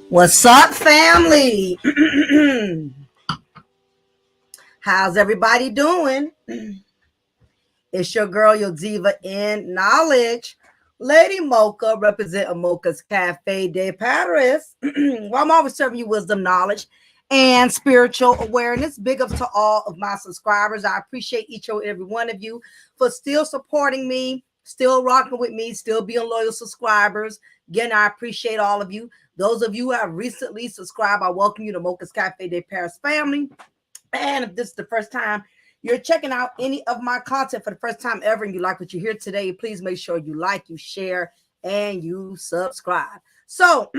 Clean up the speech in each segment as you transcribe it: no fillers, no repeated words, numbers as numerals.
What's up, family? How's everybody doing? It's your girl, your diva in knowledge, Lady Mocha, representing Mocha's Cafe de Paris. Well, I'm always serving you wisdom, knowledge, and spiritual awareness. Big ups to all of my subscribers. I appreciate each and every one of you for still supporting me, still rocking with me, still being loyal subscribers. Again, I appreciate all of you. Those of you who have recently subscribed, I welcome you to Mocha's Cafe de Paris family. And if this is the first time you're checking out any of my content for the first time ever and you like what you hear today, please make sure you like, you share, and you subscribe. So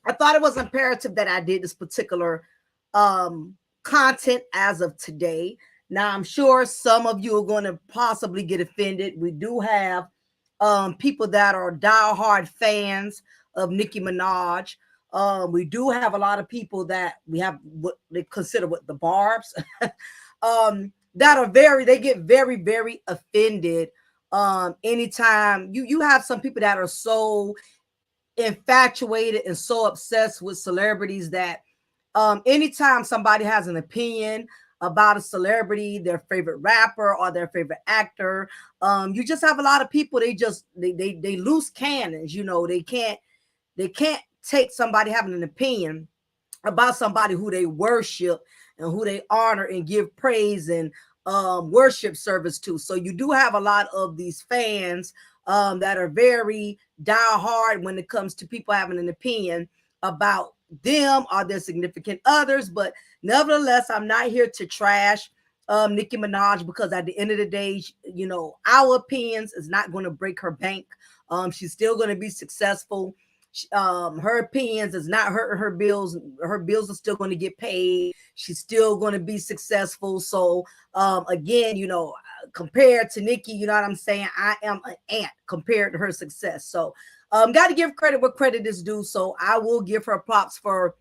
I thought it was imperative that I did this particular content as of today. Now, I'm sure some of you are going to possibly get offended. We do have people that are diehard fans of Nicki Minaj. We do have a lot of people that we have what they consider what the barbs that are they get very, very offended. Anytime you have some people that are so infatuated and so obsessed with celebrities that anytime somebody has an opinion about a celebrity, their favorite rapper or their favorite actor, you just have a lot of people, they loose cannons, they can't take somebody having an opinion about somebody who they worship and who they honor and give praise and worship service to. So you do have a lot of these fans that are very diehard when it comes to people having an opinion about them or their significant others. But nevertheless, I'm not here to trash Nicki Minaj, because at the end of the day, our opinions is not going to break her bank. She's still going to be successful. Her opinions is not hurting her bills. Her bills are still going to get paid. She's still going to be successful. So again, compared to Nicki, you know what I'm saying, I am an ant compared to her success. So got to give credit where credit is due. So I will give her props for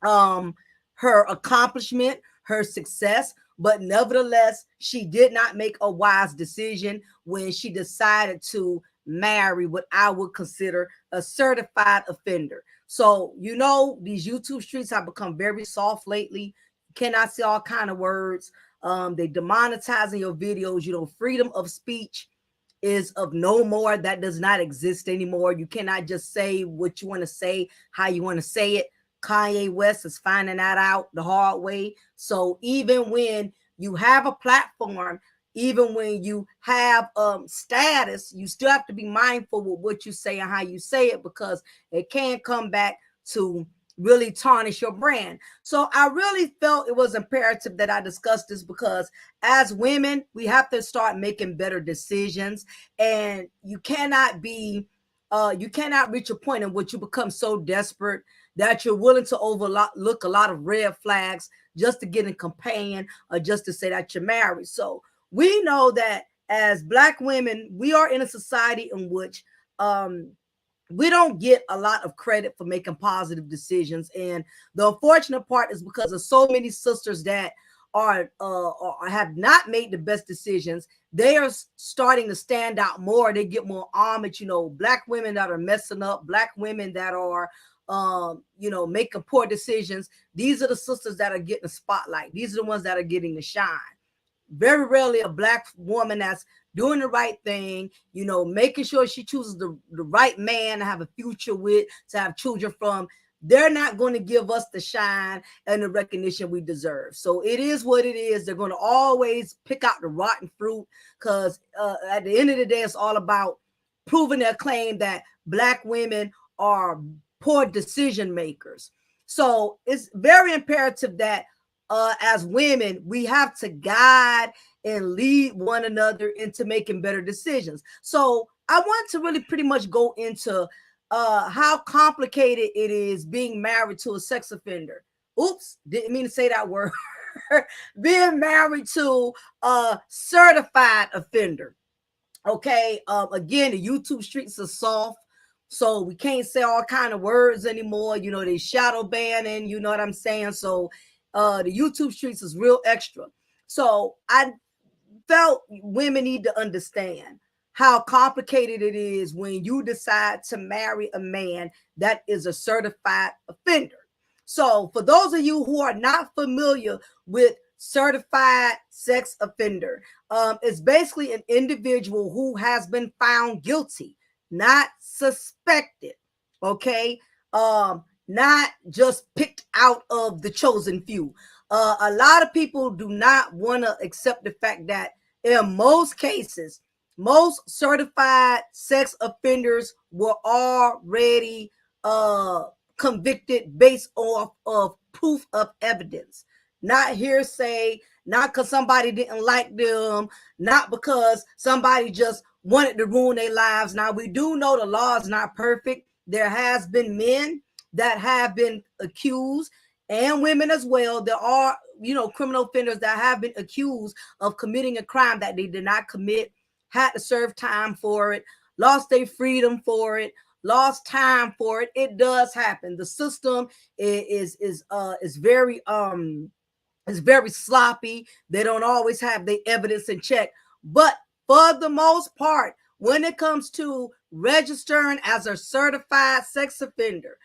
her accomplishment, her success. But nevertheless, she did not make a wise decision when she decided to marry what I would consider a certified offender. So, these YouTube streets have become very soft lately. You cannot say all kind of words. They demonetizing your videos. Freedom of speech is of no more. That does not exist anymore. You cannot just say what you want to say, how you want to say it. Kanye West is finding that out the hard way. So even when you have a platform, even when you have status, you still have to be mindful with what you say and how you say it, because it can come back to really tarnish your brand. So I really felt it was imperative that I discuss this, because as women, we have to start making better decisions. And you cannot reach a point in which you become so desperate that you're willing to overlook a lot of red flags just to get a companion or just to say that you're married. So we know that as Black women, we are in a society in which we don't get a lot of credit for making positive decisions. And the unfortunate part is because of so many sisters that are have not made the best decisions, they are starting to stand out more. They get more homage. Black women that are messing up, Black women that are making poor decisions. These are the sisters that are getting the spotlight. These are the ones that are getting the shine. Very rarely a Black woman that's doing the right thing, making sure she chooses the right man to have a future with, to have children from. They're not going to give us the shine and the recognition we deserve. So it is what it is. They're going to always pick out the rotten fruit, because at the end of the day, it's all about proving their claim that Black women are poor decision makers. So it's very imperative that as women, we have to guide and lead one another into making better decisions. So I want to really pretty much go into how complicated it is being married to a sex offender. Oops, didn't mean to say that word. Being married to a certified offender. Okay, again, the YouTube streets are soft, so we can't say all kind of words anymore. You know, they shadow banning. You know what I'm saying? So, the YouTube streets is real extra. So I felt women need to understand how complicated it is when you decide to marry a man that is a certified offender. So, for those of you who are not familiar with certified sex offender, it's basically an individual who has been found guilty, not suspected. Okay, not just picked out of the chosen few. A lot of people do not want to accept the fact that in most cases, most certified sex offenders were already convicted based off of proof of evidence, not hearsay, not because somebody didn't like them, not because somebody just wanted to ruin their lives. Now, we do know the law is not perfect. There has been men that have been accused, and women as well. There are, criminal offenders that have been accused of committing a crime that they did not commit, had to serve time for it, lost their freedom for it, lost time for it. It does happen. The system is very is very sloppy. They don't always have the evidence in check. But for the most part, when it comes to registering as a certified sex offender,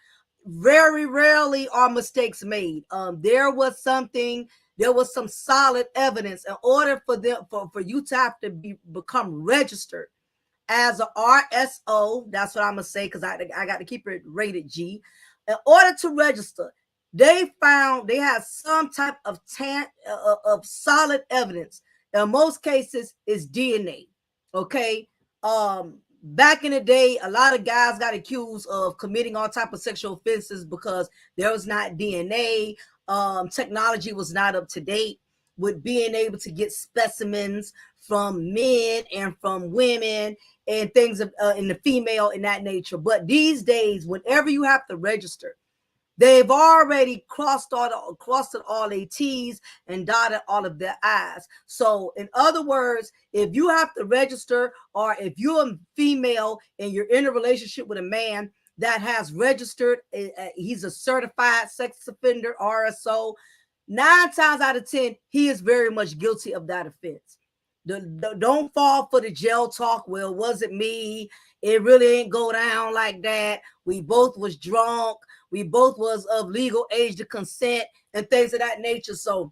very rarely are mistakes made. There was some solid evidence in order for them for you to have to become registered as a RSO. That's what I'm gonna say, because I got to keep it rated G. In order to register, they found they had some type of solid evidence. In most cases, is DNA. Okay. Back in the day, a lot of guys got accused of committing all type of sexual offenses because there was not DNA. Technology was not up to date with being able to get specimens from men and from women and things in the female in that nature. But these days, whenever you have to register, they've already crossed all their T's and dotted all of their I's. So, in other words, if you have to register, or if you're a female and you're in a relationship with a man that has registered, he's a certified sex offender, RSO, 9 times out of 10, he is very much guilty of that offense. Don't fall for the jail talk. Well, was it me? It really ain't go down like that. We both was drunk. We both was of legal age to consent and things of that nature. So,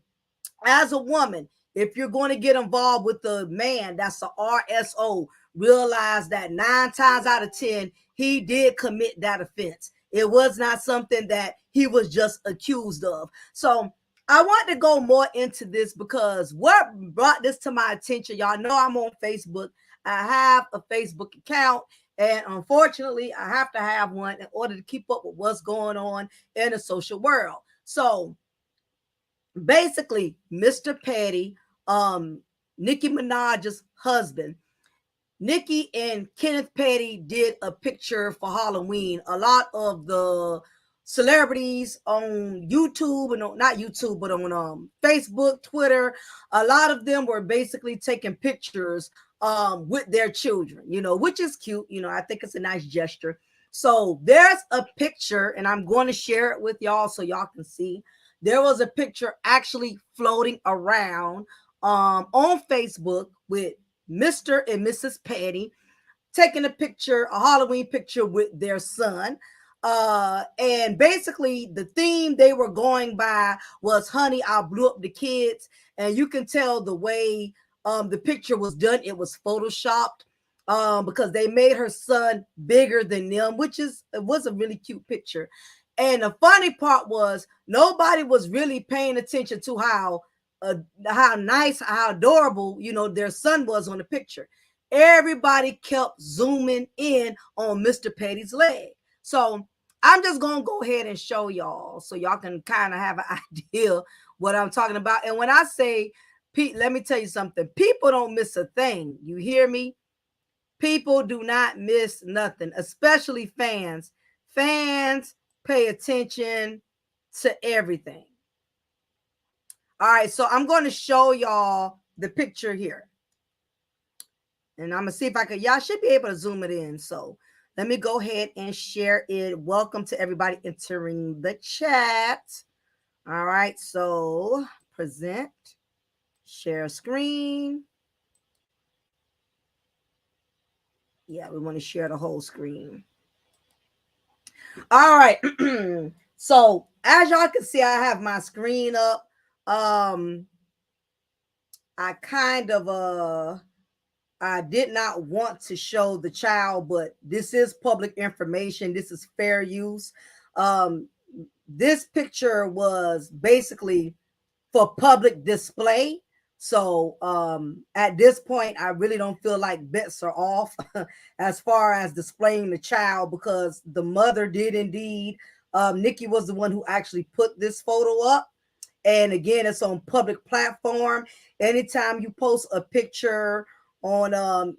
as a woman, if you're going to get involved with the man that's a RSO, realize that 9 times out of 10, he did commit that offense. It was not something that he was just accused of. So, I want to go more into this because what brought this to my attention, y'all know I'm on Facebook. I have a Facebook account, and unfortunately, I have to have one in order to keep up with what's going on in the social world. So basically, Mr. Petty, Nicki Minaj's husband, Nicki and Kenneth Petty did a picture for Halloween. A lot of the celebrities on YouTube, and not YouTube, but on Facebook, Twitter, a lot of them were basically taking pictures with their children, which is cute. I think it's a nice gesture. So there's a picture, and I'm going to share it with y'all so y'all can see. There was a picture actually floating around on Facebook with Mr. and Mrs. Petty taking a Halloween picture with their son. And basically the theme they were going by was "Honey, I Blew Up the Kids." And you can tell the way the picture was done, it was photoshopped, because they made her son bigger than them, it was a really cute picture. And the funny part was nobody was really paying attention to how nice, how adorable, their son was on the picture. Everybody kept zooming in on Mr. Petty's leg. So I'm just going to go ahead and show y'all so y'all can kind of have an idea what I'm talking about. And when I say, Pete, let me tell you something. People don't miss a thing. You hear me? People do not miss nothing, especially fans. Fans pay attention to everything. All right, so I'm going to show y'all the picture here. And I'm going to see if I can, y'all should be able to zoom it in. So let me go ahead and share it. Welcome to everybody entering the chat. All right, so present, share screen. Yeah, we want to share the whole screen. All right. So as y'all can see, I have my screen up. I kind of I did not want to show the child, but this is public information. This is fair use. This picture was basically for public display. So at this point, I really don't feel like bets are off as far as displaying the child, because the mother did indeed. Nikki was the one who actually put this photo up. And again, it's on public platform. Anytime you post a picture on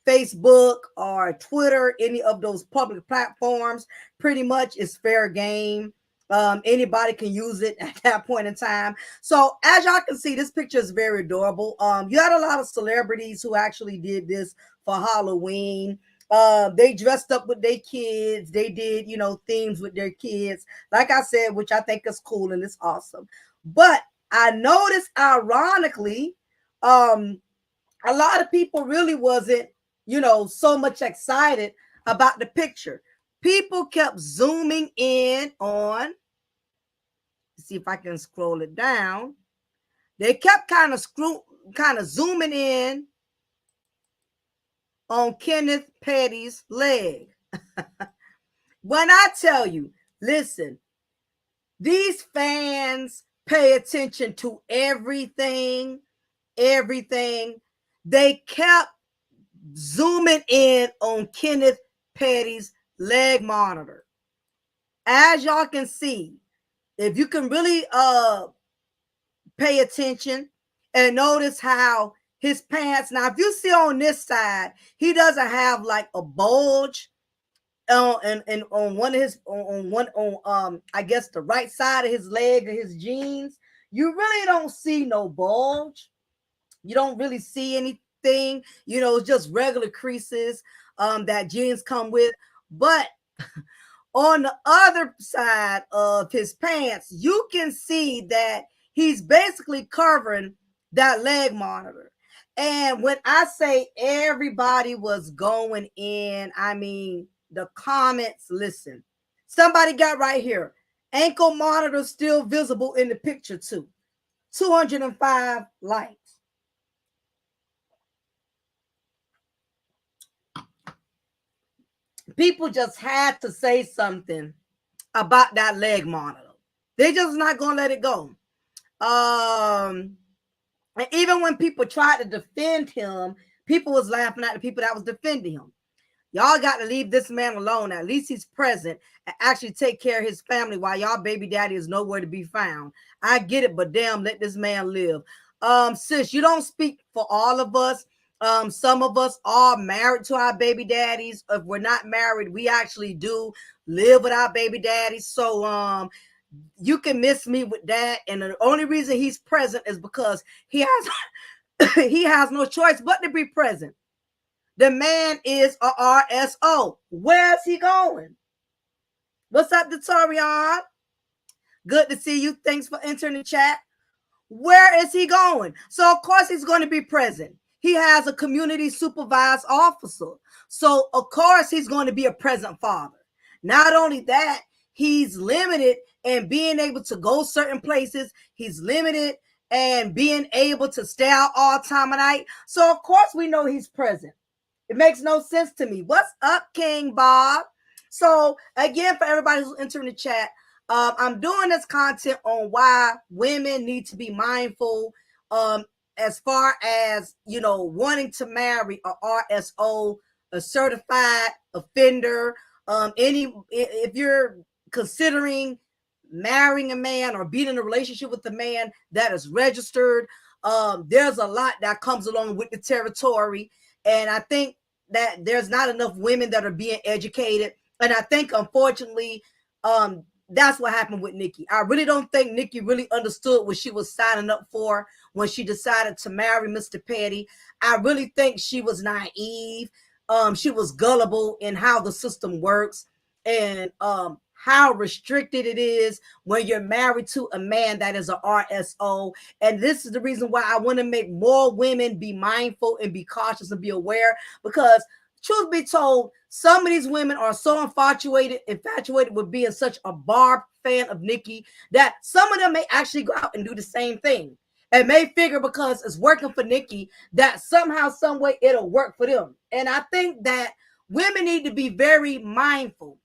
Facebook or Twitter, any of those public platforms, pretty much is fair game. Anybody can use it at that point in time. So as y'all can see, this picture is very adorable. You had a lot of celebrities who actually did this for Halloween. They dressed up with their kids. They did, you know, themes with their kids, like I said, which I think is cool and it's awesome. But I noticed, ironically, a lot of people really wasn't, you know, so much excited about the picture. People kept zooming in on, see if I can scroll it down. They kept kind of zooming in on Kenneth Petty's leg. When I tell you, listen, these fans pay attention to everything. They kept zooming in on Kenneth Petty's leg monitor. As y'all can see, if you can really pay attention and notice how his pants, now if you see on this side, he doesn't have like a bulge and on one of his I guess the right side of his leg or his jeans, you really don't see no bulge. You don't really see anything, you know, it's just regular creases that jeans come with. But on the other side of his pants, you can see that he's basically covering that leg monitor. And when I say everybody was going in, I mean the comments, listen. Somebody got right here. Ankle monitor still visible in the picture too. 205 likes. People just had to say something about that leg monitor. They just not gonna let it go. And even when people tried to defend him, people was laughing at the people that was defending him. Y'all got to leave this man alone. At least he's present and actually take care of his family while y'all baby daddy is nowhere to be found. I get it, but damn, let this man live. Sis, you don't speak for all of us. Some of us are married to our baby daddies. If we're not married, we actually do live with our baby daddies. So you can miss me with that. And the only reason he's present is because he has he has no choice but to be present. The man is a RSO. Where's he going? What's up, Detorian? Good to see you. Thanks for entering the chat. Where is he going? So, of course, he's going to be present. He has a community supervised officer. So, of course, he's going to be a present father. Not only that, he's limited in being able to go certain places. He's limited and being able to stay out all time of night. So, of course, we know he's present. It makes no sense to me. What's up, King Bob? So, again, for everybody who's entering the chat, I'm doing this content on why women need to be mindful as far as, you know, wanting to marry a RSO, a certified offender. If you're considering marrying a man or being in a relationship with a man that is registered, there's a lot that comes along with the territory. And I think that there's not enough women that are being educated. And I think, unfortunately, that's what happened with Nikki. I really don't think Nikki really understood what she was signing up for when she decided to marry Mr. Petty. I really think she was naive. She was gullible in how the system works, and how restricted it is when you're married to a man that is a RSO. And this is the reason why I want to make more women be mindful and be cautious and be aware, because truth be told, some of these women are so infatuated with being such a Barb fan of Nikki that some of them may actually go out and do the same thing and may figure, because it's working for Nikki, that somehow, some way it'll work for them. And I think that women need to be very mindful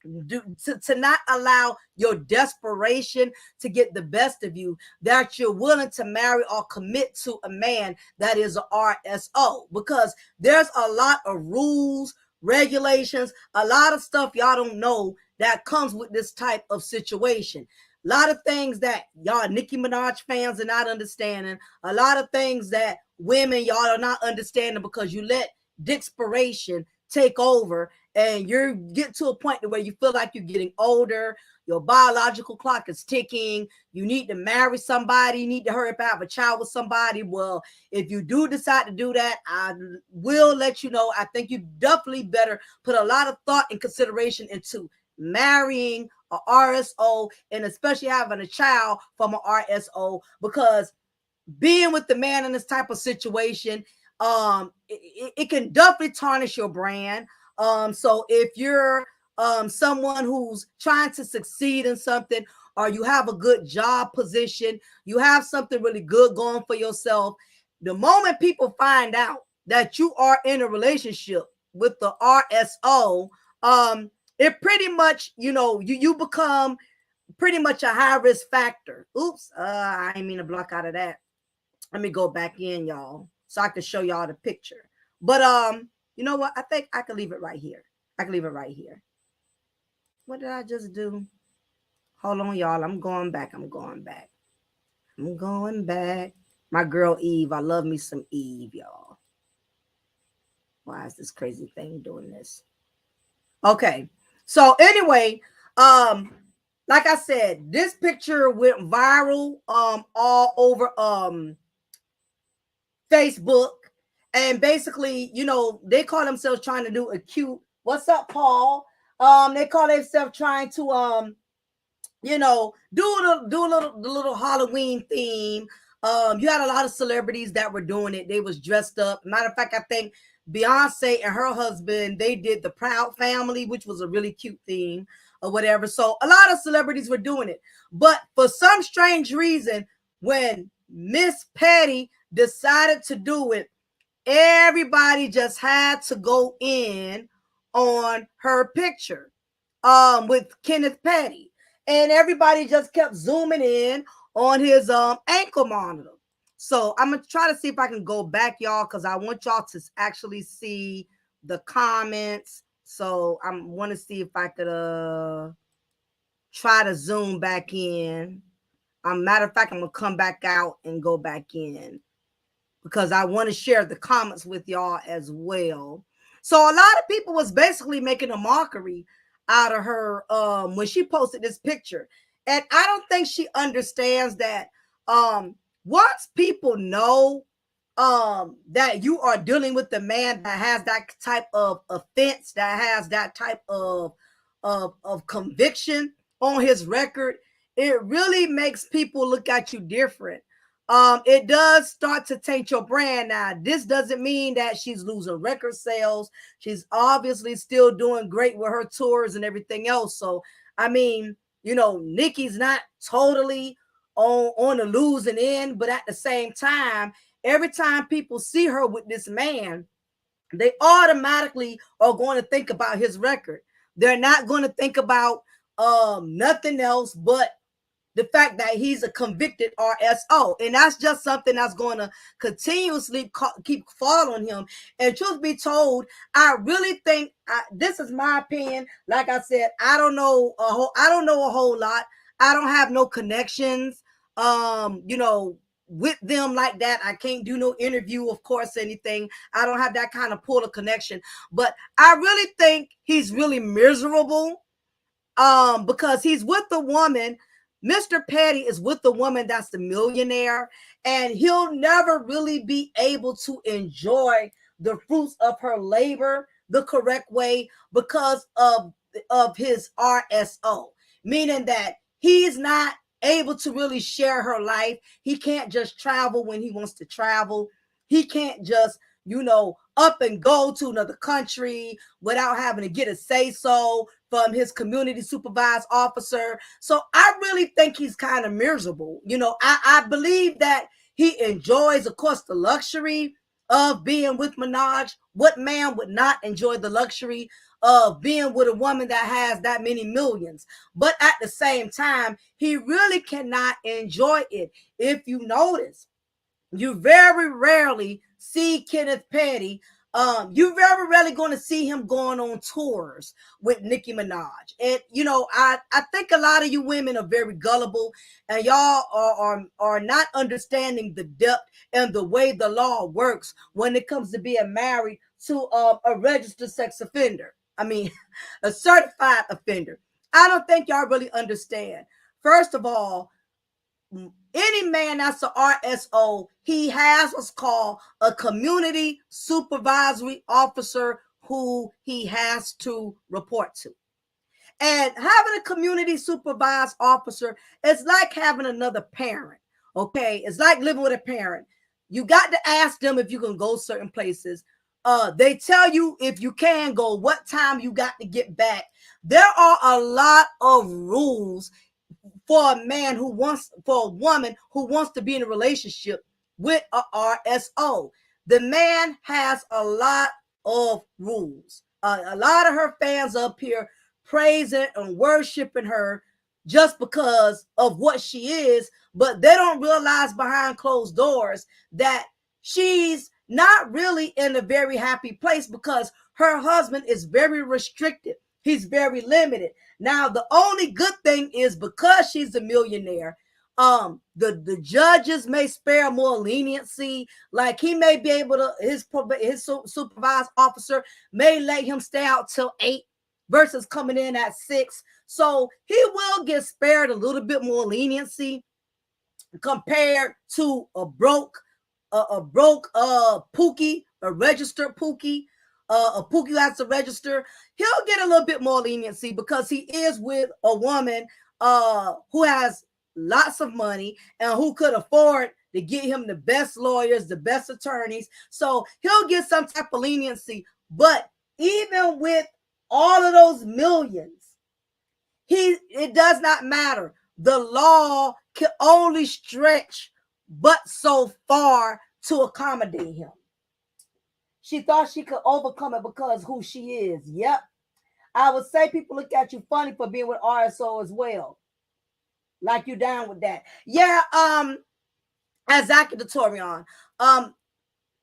to not allow your desperation to get the best of you, that you're willing to marry or commit to a man that is a RSO, because there's a lot of rules, regulations, a lot of stuff y'all don't know that comes with this type of situation. A lot of things that y'all Nicki Minaj fans are not understanding. A lot of things that women y'all are not understanding, because you let desperation take over, and you get to a point where you feel like you're getting older, your biological clock is ticking, you need to marry somebody, you need to hurry up and have a child with somebody. Well, if you do decide to do that, I will let you know, I think you definitely better put a lot of thought and consideration into marrying a RSO, and especially having a child from an RSO, because being with the man in this type of situation, it can definitely tarnish your brand. So if you're someone who's trying to succeed in something, or you have a good job position, you have something really good going for yourself, the moment people find out that you are in a relationship with the RSO, it pretty much, you become pretty much a high risk factor. Oops, I didn't mean to block out of that. Let me go back in, y'all, so I can show y'all the picture. But you know what? I think I can leave it right here. I can leave it right here. What did I just do? Hold on, y'all. I'm going back. I'm going back. I'm going back. My girl Eve. I love me some Eve, y'all. Why is this crazy thing doing this? Okay. So anyway, like I said, this picture went viral all over Facebook. And basically, they call themselves trying to do a cute, what's up, Paul? They call themselves trying to do the little Halloween theme. You had a lot of celebrities that were doing it. They was dressed up. Matter of fact, I think Beyonce and her husband, they did the Proud Family, which was a really cute theme or whatever. So a lot of celebrities were doing it. But for some strange reason, when Miss Petty decided to do it, everybody just had to go in on her picture with Kenneth Petty, and everybody just kept zooming in on his ankle monitor. So I'm gonna try to see if I can go back, y'all, because I want y'all to actually see the comments. So I want to see if I could try to zoom back in. Matter of fact, I'm gonna come back out and go back in, because I want to share the comments with y'all as well. So a lot of people was basically making a mockery out of her when she posted this picture. And I don't think she understands that once people know that you are dealing with a man that has that type of offense, that has that type of conviction on his record, it really makes people look at you different. It does start to taint your brand. Now, this doesn't mean that she's losing record sales. She's obviously still doing great with her tours and everything else. So, I mean, Nikki's not totally on the losing end, but at the same time, every time people see her with this man, they automatically are going to think about his record. They're not going to think about nothing else but the fact that he's a convicted RSO. And that's just something that's going to continuously keep following him. And truth be told, I really think, this is my opinion. Like I said, I don't know a whole lot. I don't have no connections, with them like that. I can't do no interview, of course, anything. I don't have that kind of pull of connection. But I really think he's really miserable because he's with the woman. Mr. Petty is with the woman that's the millionaire, and he'll never really be able to enjoy the fruits of her labor the correct way because of his RSO, meaning that he's not able to really share her life. He can't just travel when he wants to travel. He can't just, up and go to another country without having to get a say so from his community supervised officer. So I really think he's kind of miserable. I believe that he enjoys, of course, the luxury of being with Minaj. What man would not enjoy the luxury of being with a woman that has that many millions? But at the same time, he really cannot enjoy it. If you notice, you very rarely see Kenneth Petty. You're very rarely going to see him going on tours with Nicki Minaj. And, I think a lot of you women are very gullible, and y'all are not understanding the depth and the way the law works when it comes to being married to a registered sex offender. I mean, a certified offender. I don't think y'all really understand. First of all, any man that's an RSO, he has what's called a community supervisory officer who he has to report to. And having a community supervised officer is like having another parent. Okay, it's like living with a parent. You got to ask them if you can go certain places. They tell you if you can go, what time you got to get back. There are a lot of rules for a woman who wants to be in a relationship with a RSO. The man has a lot of rules. A lot of her fans up here praising and worshiping her just because of what she is, but they don't realize behind closed doors that she's not really in a very happy place because her husband is very restricted. He's very limited. Now, the only good thing is because she's a millionaire, the judges may spare more leniency. Like he may be able to, his supervised officer may let him stay out till 8 versus coming in at 6. So he will get spared a little bit more leniency compared to a broke Pookie, a registered Pookie. A Pookie has to register. He'll get a little bit more leniency because he is with a woman who has lots of money and who could afford to get him the best lawyers, the best attorneys. So he'll get some type of leniency. But even with all of those millions, it does not matter. The law can only stretch but so far to accommodate him. She thought she could overcome it because who she is. Yep. I would say people look at you funny for being with RSO as well. Like you down with that. Yeah, as Zaki Datorian, I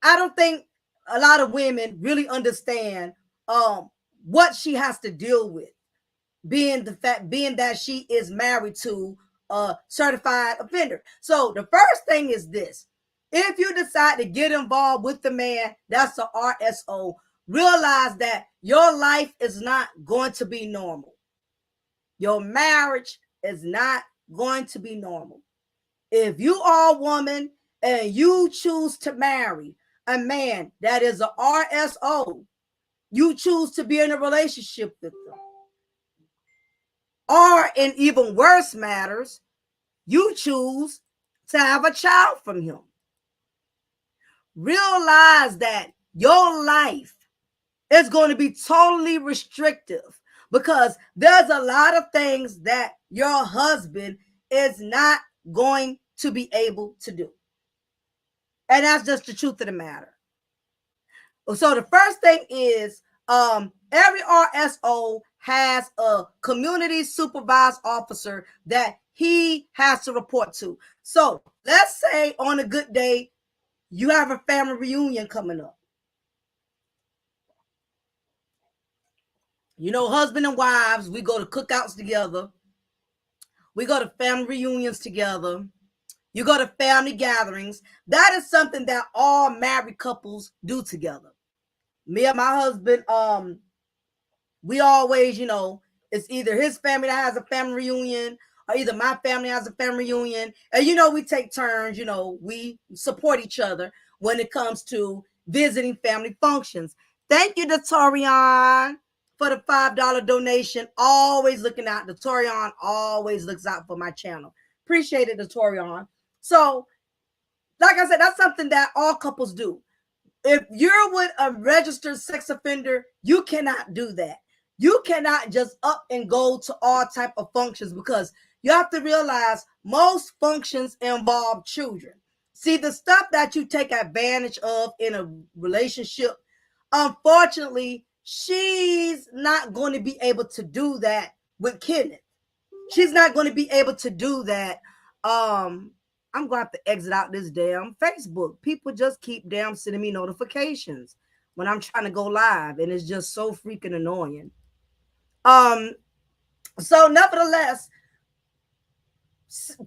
don't think a lot of women really understand what she has to deal with, being that she is married to a certified offender. So the first thing is this. If you decide to get involved with the man that's a RSO, realize that your life is not going to be normal. Your marriage is not going to be normal. If you are a woman and you choose to marry a man that is a RSO, you choose to be in a relationship with them. Or in even worse matters, you choose to have a child from him. Realize that your life is going to be totally restrictive because there's a lot of things that your husband is not going to be able to do. And that's just the truth of the matter. So the first thing is every RSO has a community supervised officer that he has to report to. So let's say on a good day, you have a family reunion coming up. Husband and wives, we go to cookouts together. We go to family reunions together. You go to family gatherings. That is something that all married couples do together. Me and my husband, we always, it's either his family that has a family reunion or either my family has a family reunion. And, we take turns, we support each other when it comes to visiting family functions. Thank you, Datorian, for the $5 donation. Always looking out. Datorian always looks out for my channel. Appreciate it, Datorian. So, like I said, that's something that all couples do. If you're with a registered sex offender, you cannot do that. You cannot just up and go to all type of functions, because you have to realize most functions involve children. See, the stuff that you take advantage of in a relationship, unfortunately, she's not going to be able to do that with Kenneth. She's not going to be able to do that. I'm going to have to exit out this damn Facebook. People just keep damn sending me notifications when I'm trying to go live, and it's just so freaking annoying. So nevertheless,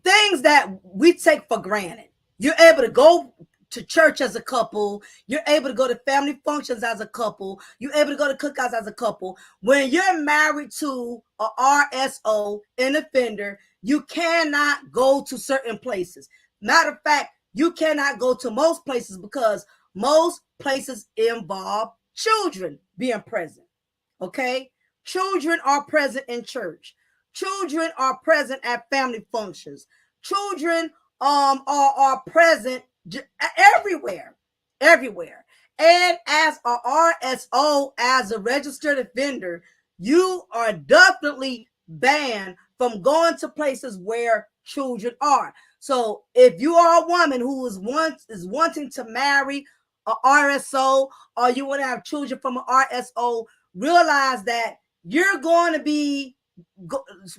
things that we take for granted. You're able to go to church as a couple. You're able to go to family functions as a couple. You're able to go to cookouts as a couple. When you're married to a RSO, an offender, you cannot go to certain places. Matter of fact, you cannot go to most places because most places involve children being present. Okay? Children are present in church. Children are present at family functions. Children are present everywhere. And as a RSO, as a registered offender, you are definitely banned from going to places where children are. So if you are a woman who is wanting to marry a RSO, or you want to have children from an RSO, realize that you're going to be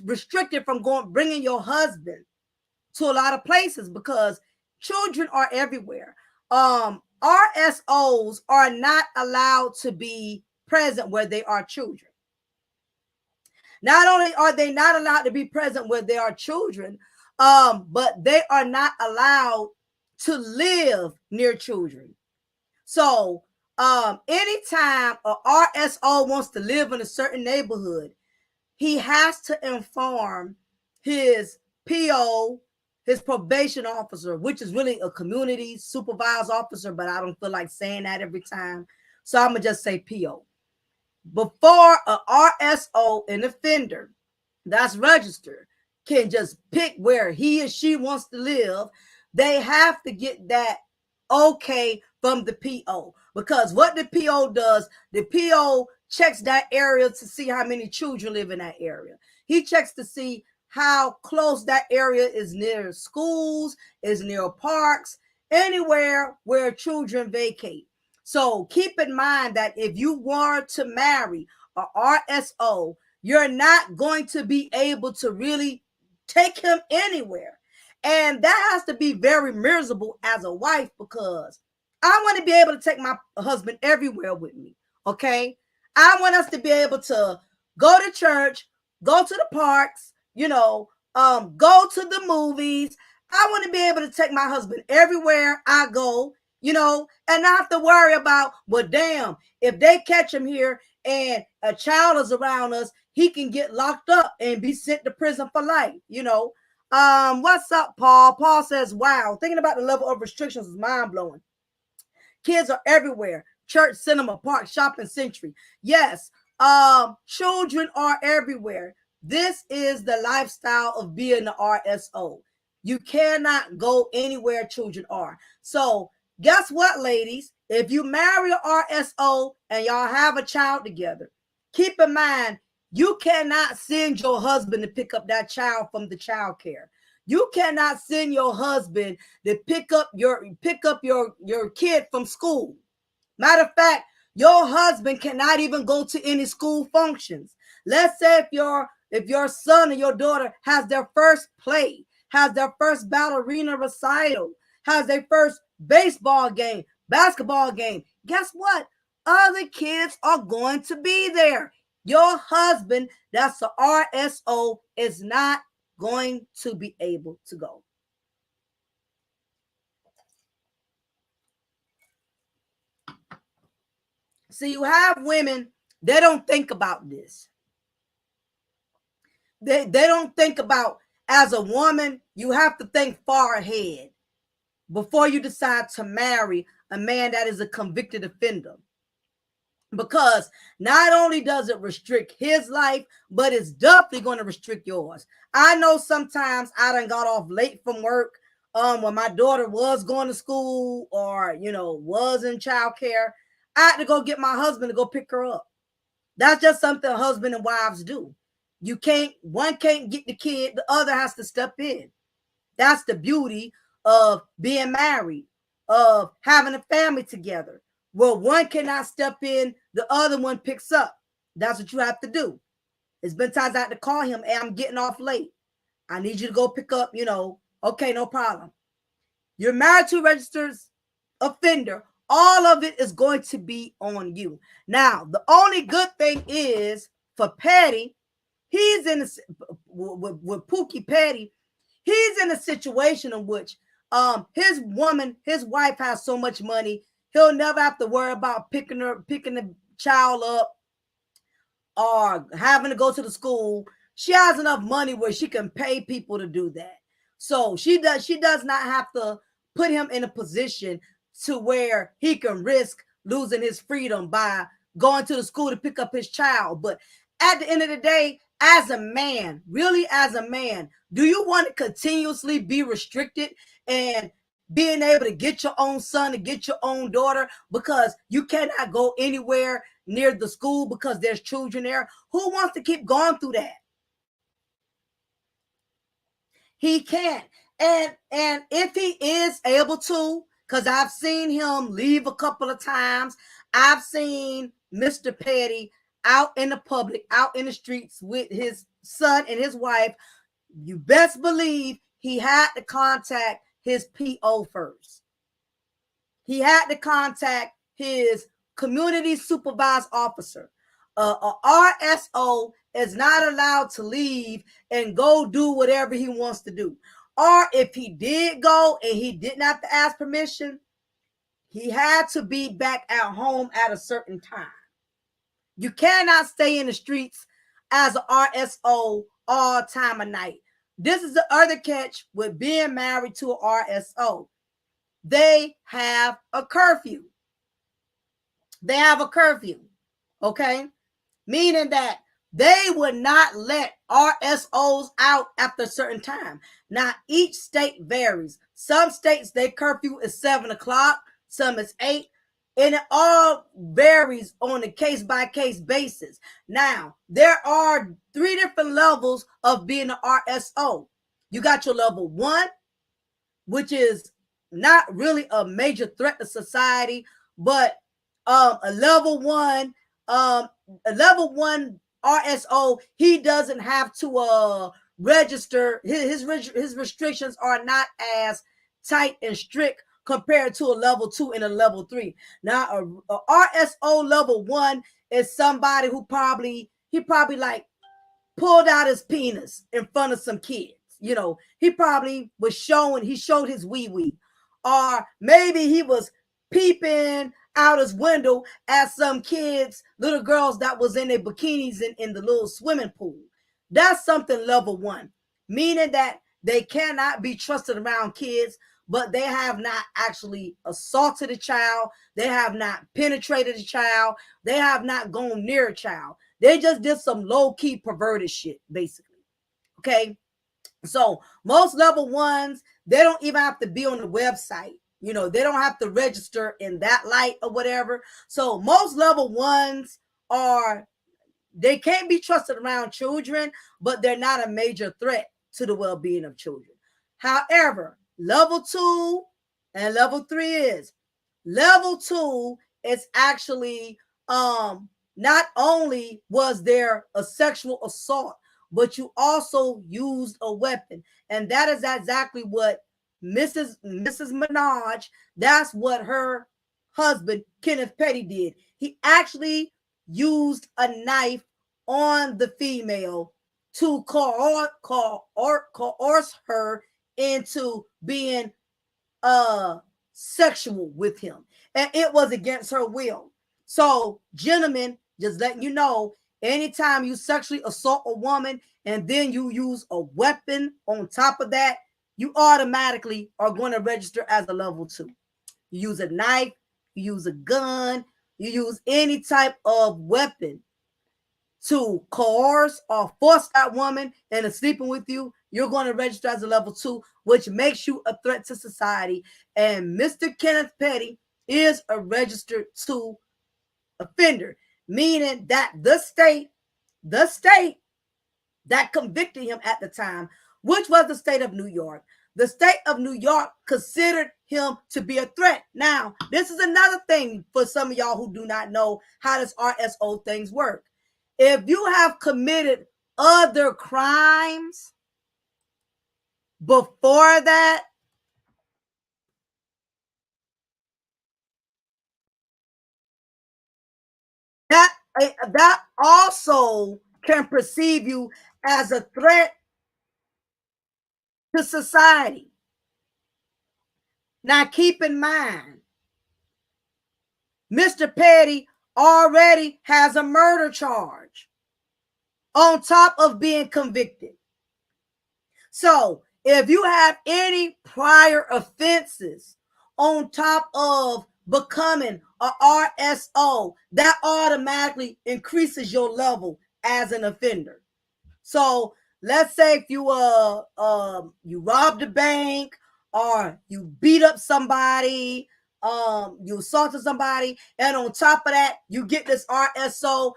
restricted from bringing your husband to a lot of places because children are everywhere. RSOs are not allowed to be present where they are children. Not only are they not allowed to be present where they are children, but they are not allowed to live near children. So anytime a RSO wants to live in a certain neighborhood, he has to inform his PO, his probation officer, which is really a community supervised officer, but I don't feel like saying that every time. So I'm going to just say PO. Before a RSO, an offender that's registered, can just pick where he or she wants to live, they have to get that okay from the PO. Because what the PO does, the PO checks that area to see how many children live in that area. He checks to see how close that area is near schools, is near parks, anywhere where children vacate. So keep in mind that if you were to marry a RSO, you're not going to be able to really take him anywhere. And that has to be very miserable as a wife, because I want to be able to take my husband everywhere with me. Okay. I want us to be able to go to church, go to the parks, go to the movies. I want to be able to take my husband everywhere I go, and not have to worry about, well, damn, if they catch him here and a child is around us, he can get locked up and be sent to prison for life, What's up, Paul? Paul says, wow, thinking about the level of restrictions is mind-blowing. Kids are everywhere. Church, cinema, park, shopping, century. Yes, children are everywhere. This is the lifestyle of being the RSO. You cannot go anywhere children are. So guess what, ladies? If you marry an RSO and y'all have a child together, keep in mind, you cannot send your husband to pick up that child from the child care. You cannot send your husband to pick up your kid from school. Matter of fact, your husband cannot even go to any school functions. Let's say if your son or your daughter has their first play, has their first ballerina recital, has their first baseball game, basketball game, guess what? Other kids are going to be there. Your husband, that's the RSO, is not going to be able to go. See, you have women, they don't think about this. They don't think about, as a woman, you have to think far ahead before you decide to marry a man that is a convicted offender. Because not only does it restrict his life, but it's definitely going to restrict yours. I know sometimes I done got off late from work when my daughter was going to school or, was in childcare. I had to go get my husband to go pick her up. That's just something husband and wives do. One can't get the kid, the other has to step in. That's the beauty of being married, of having a family together. Well, one cannot step in, the other one picks up. That's what you have to do. It's been times I had to call him, hey, I'm getting off late. I need you to go pick up, okay, no problem. You're married to a registered offender. All of it is going to be on you. Now, the only good thing is for Petty, he's in with Pookie Petty, he's in a situation in which his wife has so much money, he'll never have to worry about picking the child up or having to go to the school. She has enough money where she can pay people to do that. So she does not have to put him in a position to where he can risk losing his freedom by going to the school to pick up his child. But at the end of the day, as a man, really as a man, do you want to continuously be restricted and being able to get your own son, to get your own daughter, because you cannot go anywhere near the school because there's children there? Who wants to keep going through that? He can't. And if he is able to, because I've seen him leave a couple of times, I've seen Mr. Petty out in the public, out in the streets with his son and his wife, you best believe he had to contact his PO first. He had to contact his community supervised officer. A RSO is not allowed to leave and go do whatever he wants to do. Or if he did go and he didn't have to ask permission, he had to be back at home at a certain time. You cannot stay in the streets as an RSO all time of night. This is the other catch with being married to an RSO. They have a curfew. They have a curfew, okay? Meaning that they would not let RSOs out after a certain time. Now, each state varies. Some states, their curfew is 7 o'clock. Some is 8. And it all varies on a case-by-case basis. Now, there are 3 different levels of being an RSO. You got your level 1, which is not really a major threat to society, but a level 1 RSO, he doesn't have to register. His restrictions are not as tight and strict compared to a level 2 and a level 3. Now, a RSO level 1 is somebody who probably like pulled out his penis in front of some kids. He probably he showed his wee-wee. Or maybe he was peeping out his window at some kids, little girls that was in their bikinis in the little swimming pool. That's something level 1, meaning that they cannot be trusted around kids, but they have not actually assaulted a child. They have not penetrated a child. They have not gone near a child. They just did some low-key perverted shit, basically. Okay? So most level 1s, they don't even have to be on the website. They don't have to register in that light or whatever. So most level 1s they can't be trusted around children, but they're not a major threat to the well-being of children. However, level 2 and level 3 is. Level 2 is actually not only was there a sexual assault, but you also used a weapon. And that is exactly what Mrs. Minaj, that's what her husband, Kenneth Petty, did. He actually used a knife on the female to coerce her into being sexual with him. And it was against her will. So, gentlemen, just letting you know, anytime you sexually assault a woman and then you use a weapon on top of that, you automatically are going to register as a level 2. You use a knife, you use a gun, you use any type of weapon to coerce or force that woman into sleeping with you, you're going to register as a level 2, which makes you a threat to society. And Mr. Kenneth Petty is a registered 2 offender, meaning that the state that convicted him at the time, which was the state of New York, the state of New York considered him to be a threat. Now, this is another thing for some of y'all who do not know how this RSO things work. If you have committed other crimes before that, that also can perceive you as a threat to society. Now, keep in mind, Mr. Petty already has a murder charge on top of being convicted. So, if you have any prior offenses on top of becoming a RSO, that automatically increases your level as an offender. So, let's say if you you robbed a bank or you beat up somebody, you assaulted somebody, and on top of that, you get this RSO.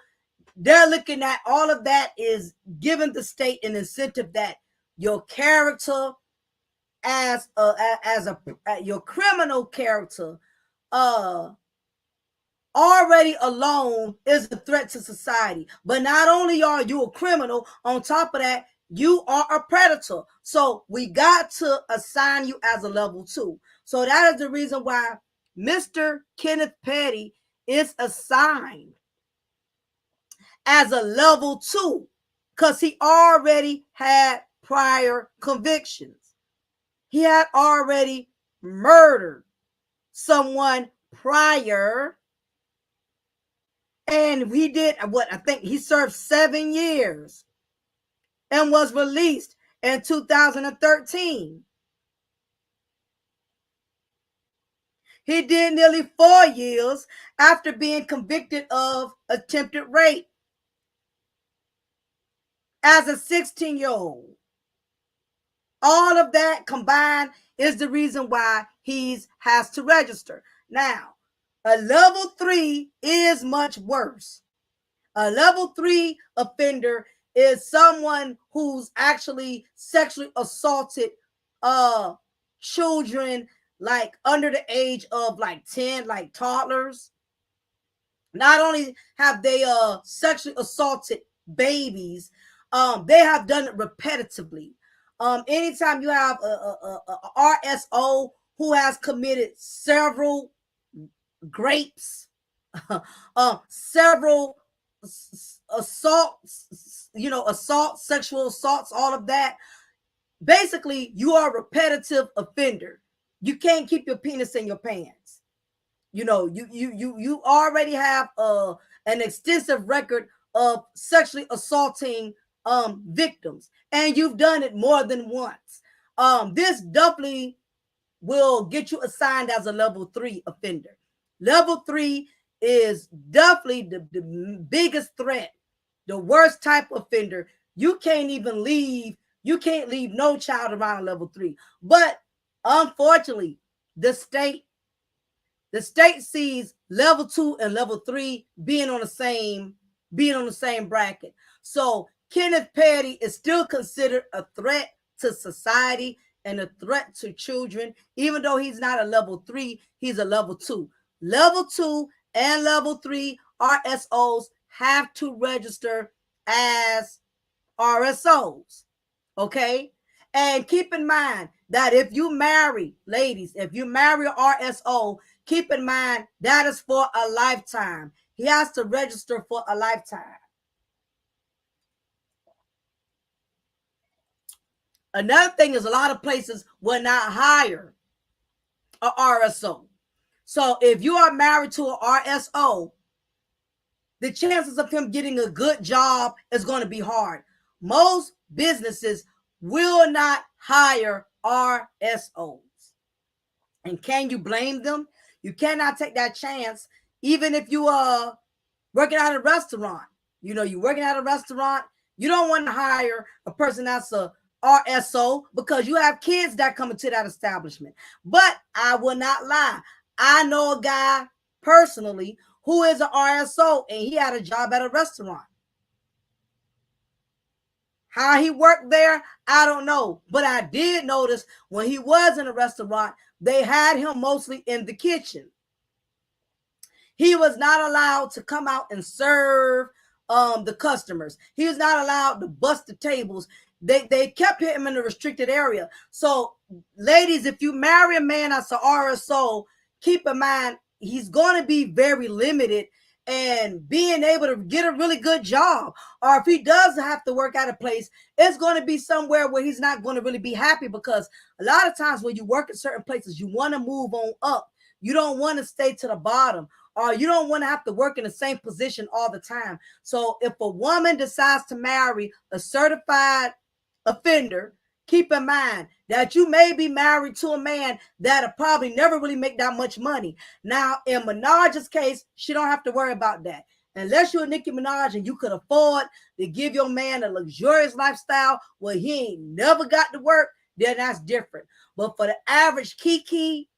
They're looking at all of that is giving the state an incentive that your character as your criminal character already alone is a threat to society. But not only are you a criminal, on top of that, you are a predator. So we got to assign you as a level 2. So that is the reason why Mr. Kenneth Petty is assigned as a level 2, because he already had prior convictions. He had already murdered someone prior, and he did what I think he served 7 years and was released in 2013. He did nearly 4 years after being convicted of attempted rape as a 16-year-old. All of that combined is the reason why he has to register. Now, a level 3 is much worse. A level 3 offender is someone who's actually sexually assaulted children like under the age of like 10, like toddlers. Not only have they sexually assaulted babies, they have done it repetitively. Anytime you have a RSO who has committed several grapes, several assaults, sexual assaults, all of that, basically you are a repetitive offender. You can't keep your penis in your pants. You already have an extensive record of sexually assaulting victims, and you've done it more than once. This definitely will get you assigned as a level 3 offender. Level 3 is definitely the biggest threat, the worst type of offender. You can't leave no child around level 3. But unfortunately, the state sees level 2 and level 3 being on the same bracket. So Kenneth Petty is still considered a threat to society and a threat to children. Even though he's not a level 3, he's a level 2. Level 2 and level 3 RSOs have to register as RSOs. Okay? And keep in mind that if you marry, ladies, if you marry an RSO, keep in mind that is for a lifetime. He has to register for a lifetime. Another thing is a lot of places will not hire a RSO. So if you are married to an RSO, the chances of him getting a good job is going to be hard. Most businesses will not hire RSOs. And can you blame them? You cannot take that chance, even if you are working at a restaurant. You know, you're working at a restaurant, you don't want to hire a person that's a RSO because you have kids that come into that establishment. But I will not lie. I know a guy personally who is an RSO and he had a job at a restaurant. How he worked there, I don't know. But I did notice when he was in a restaurant, they had him mostly in the kitchen. He was not allowed to come out and serve the customers. He was not allowed to bust the tables. They kept him in a restricted area. So, ladies, if you marry a man that's an RSO, keep in mind he's going to be very limited and being able to get a really good job. Or if he does have to work at a place, it's going to be somewhere where he's not going to really be happy, because a lot of times when you work at certain places, you want to move on up. You don't want to stay to the bottom, or you don't want to have to work in the same position all the time. So if a woman decides to marry a certified offender, keep in mind that you may be married to a man that'll probably never really make that much money. Now, in Minaj's case, she don't have to worry about that. Unless you're Nicki Minaj and you could afford to give your man a luxurious lifestyle where he ain't never got to work, then that's different. But for the average Kiki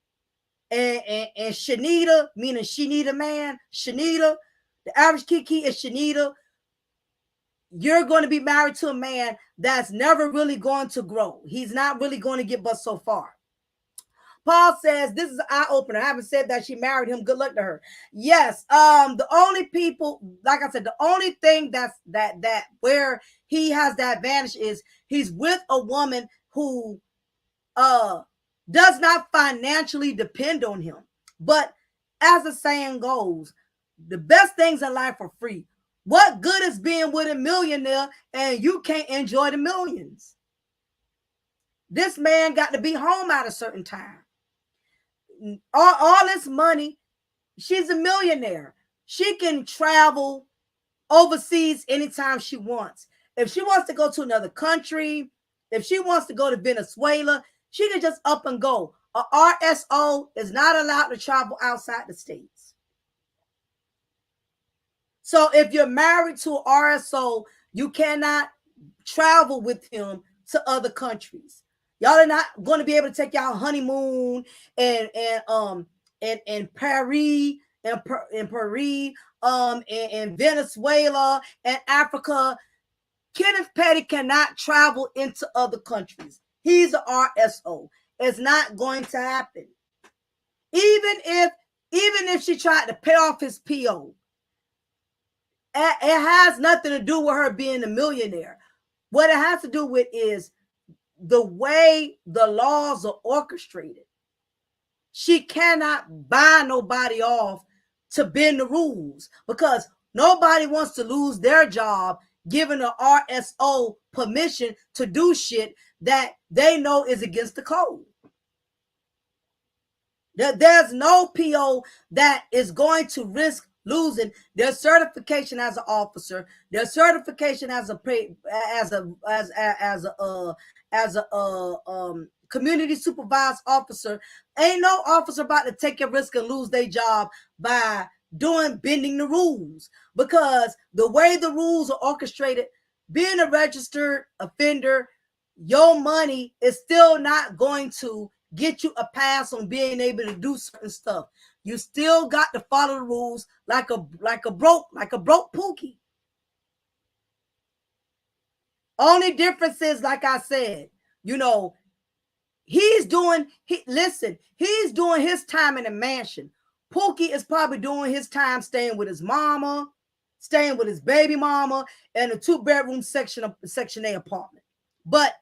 and Shanita, meaning she need a man, Shanita, the average Kiki and Shanita, you're going to be married to a man that's never really going to grow. He's not really going to get but so far. Paul says, this is an eye-opener. I haven't said that she married him. Good luck to her. Yes. The only people, like I said, the only thing that's that where he has the advantage is he's with a woman who does not financially depend on him. But as the saying goes, the best things in life are free. What good is being with a millionaire and you can't enjoy the millions? This man got to be home at a certain time. All this money, she's a millionaire. She can travel overseas anytime she wants. If she wants to go to another country, if she wants to go to Venezuela, she can just up and go. A RSO is not allowed to travel outside the States. So if you're married to an RSO, you cannot travel with him to other countries. Y'all are not going to be able to take y'all honeymoon in Paris, in Venezuela and Africa. Kenneth Petty cannot travel into other countries. He's an RSO. It's not going to happen. Even if she tried to pay off his PO, it has nothing to do with her being a millionaire. What it has to do with is the way the laws are orchestrated. She cannot buy nobody off to bend the rules, because nobody wants to lose their job giving an RSO permission to do shit that they know is against the code. There's no PO that is going to risk losing their certification as an officer, their certification as a community supervised officer. Ain't no officer about to take a risk and lose their job by bending the rules, because the way the rules are orchestrated, being a registered offender, your money is still not going to get you a pass on being able to do certain stuff. You still got to follow the rules like a broke Pookie. Only difference is, like I said, he's doing his time in a mansion. Pookie is probably doing his time staying with his mama, staying with his baby mama, and a 2-bedroom Section A apartment. But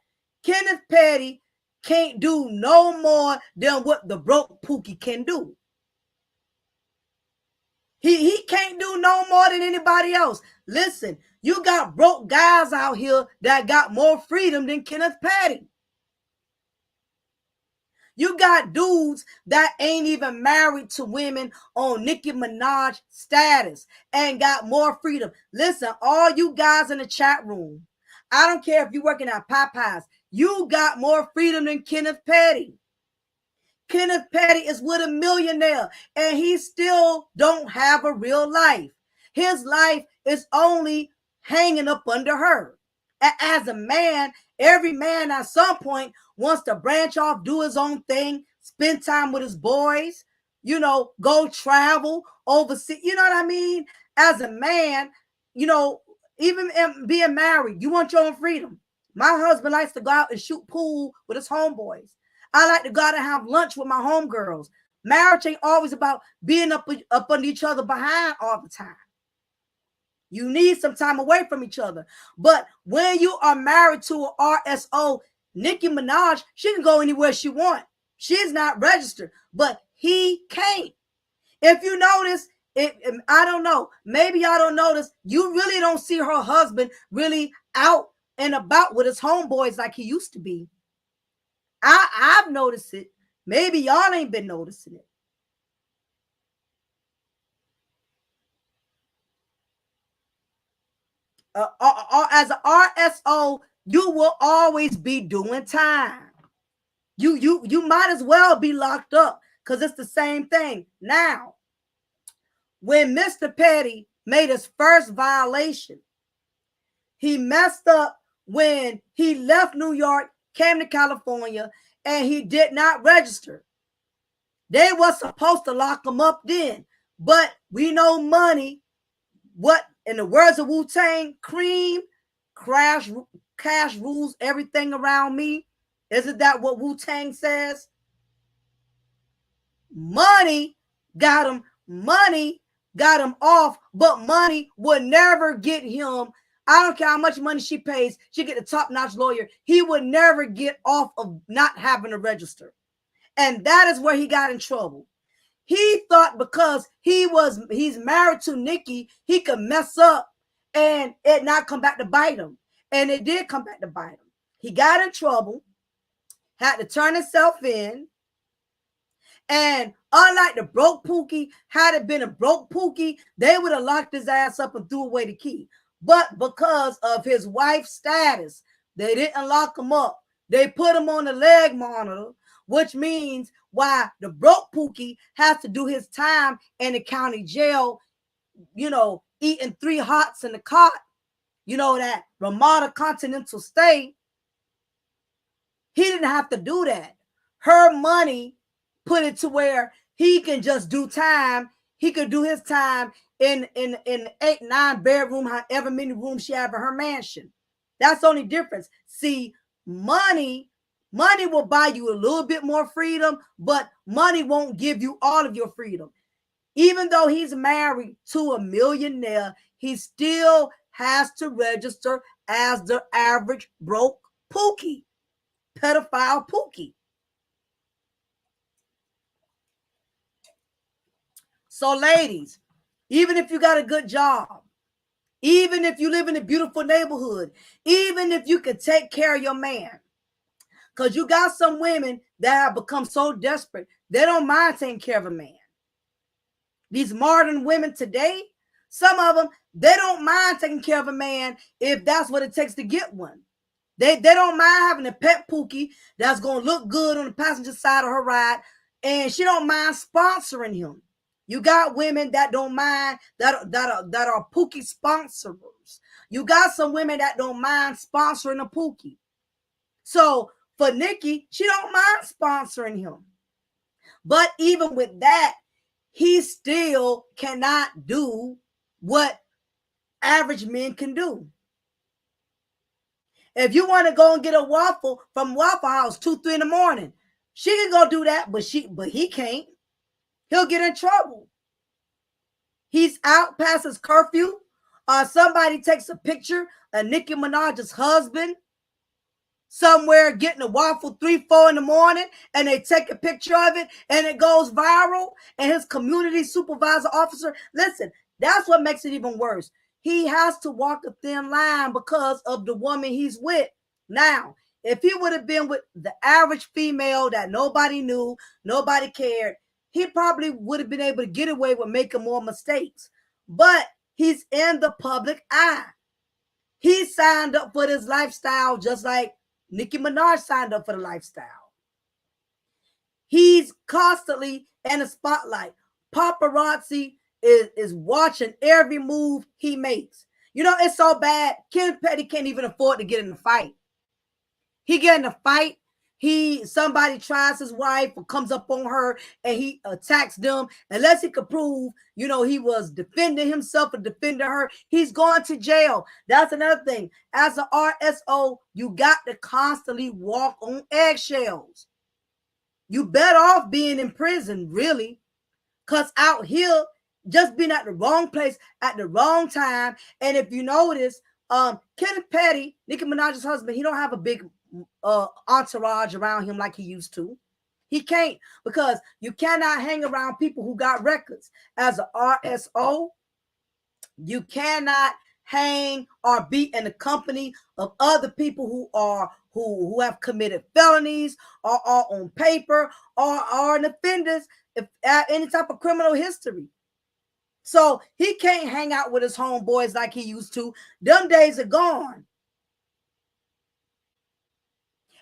Kenneth Petty can't do no more than what the broke Pookie can do. He can't do no more than anybody else. Listen, you got broke guys out here that got more freedom than Kenneth Petty. You got dudes that ain't even married to women on Nicki Minaj status and got more freedom. Listen, all you guys in the chat room, I don't care if you're working at Popeyes, you got more freedom than Kenneth Petty. Kenneth Petty is with a millionaire and he still don't have a real life. His life is only hanging up under her. As a man, every man at some point wants to branch off, do his own thing, spend time with his boys, go travel overseas. You know what I mean? As a man, even being married, you want your own freedom. My husband likes to go out and shoot pool with his homeboys. I like to go out and have lunch with my homegirls. Marriage ain't always about being up under each other behind all the time. You need some time away from each other. But when you are married to an RSO, Nicki Minaj, she can go anywhere she wants. She's not registered, but he can't. If you notice, I don't know, maybe y'all don't notice, you really don't see her husband really out and about with his homeboys like he used to be. I've noticed it. Maybe y'all ain't been noticing it. As an RSO, you will always be doing time. You might as well be locked up because it's the same thing. Now, when Mr. Petty made his first violation, he messed up when he left New York, came to California, and he did not register. They were supposed to lock him up then, but we know money. What, in the words of Wu-Tang, cream, cash rules everything around me. Isn't that what Wu-Tang says? Money got him. Money got him off, but money would never get him. I don't care how much money she pays. She get a top-notch lawyer. He would never get off of not having to register. And that is where he got in trouble. He thought because he's married to Nicki, he could mess up and it not come back to bite him. And it did come back to bite him. He got in trouble, had to turn himself in. And unlike the broke Pookie, had it been a broke Pookie, they would have locked his ass up and threw away the key. But because of his wife's status, they didn't lock him up. They put him on the leg monitor, which means why the broke Pookie has to do his time in the county jail, eating 3 hots in the cot, that Ramada Continental stay. He didn't have to do that. Her money put it to where he can just do time. He could do his time in 8, 9 bedroom, however many rooms she have in her mansion. That's the only difference. See, money will buy you a little bit more freedom, but money won't give you all of your freedom. Even though he's married to a millionaire, he still has to register as the average broke Pookie, pedophile Pookie. So ladies, even if you got a good job, even if you live in a beautiful neighborhood, even if you can take care of your man, because you got some women that have become so desperate, they don't mind taking care of a man. These modern women today, some of them, they don't mind taking care of a man if that's what it takes to get one. They don't mind having a pet Pookie that's going to look good on the passenger side of her ride, and she don't mind sponsoring him. You got women that don't mind, that are Pookie sponsors. You got some women that don't mind sponsoring a Pookie. So for Nicki, she don't mind sponsoring him. But even with that, he still cannot do what average men can do. If you want to go and get a waffle from Waffle House 2, 3 in the morning, she can go do that, but he can't. He'll get in trouble. He's out past his curfew. Somebody takes a picture of Nicki Minaj's husband somewhere getting a waffle 3, 4 in the morning, and they take a picture of it and it goes viral, and his community supervisor officer, listen, that's what makes it even worse. He has to walk a thin line because of the woman he's with. Now, If he would have been with the average female that nobody knew, nobody cared, he probably would have been able to get away with making more mistakes. But he's in the public eye. He signed up for this lifestyle just like Nicki Minaj signed up for the lifestyle. He's constantly in the spotlight. Paparazzi is watching every move he makes. You know, it's so bad. Ken Petty can't even afford to get in a fight. He get in a fight. Somebody tries his wife or comes up on her and he attacks them. Unless he could prove, you know, he was defending himself or defending her, he's going to jail. That's another thing. As an RSO, you got to constantly walk on eggshells. You better off being in prison, really. Because out here, just being at the wrong place at the wrong time. And if you notice, Kenneth Petty, Nicki Minaj's husband, he don't have a big entourage around him like he used to. He can't, because you cannot hang around people who got records. As an RSO, you cannot hang or be in the company of other people who have committed felonies or are on paper or are an offenders, if any type of criminal history. So he can't hang out with his homeboys like he used to. Them days are gone.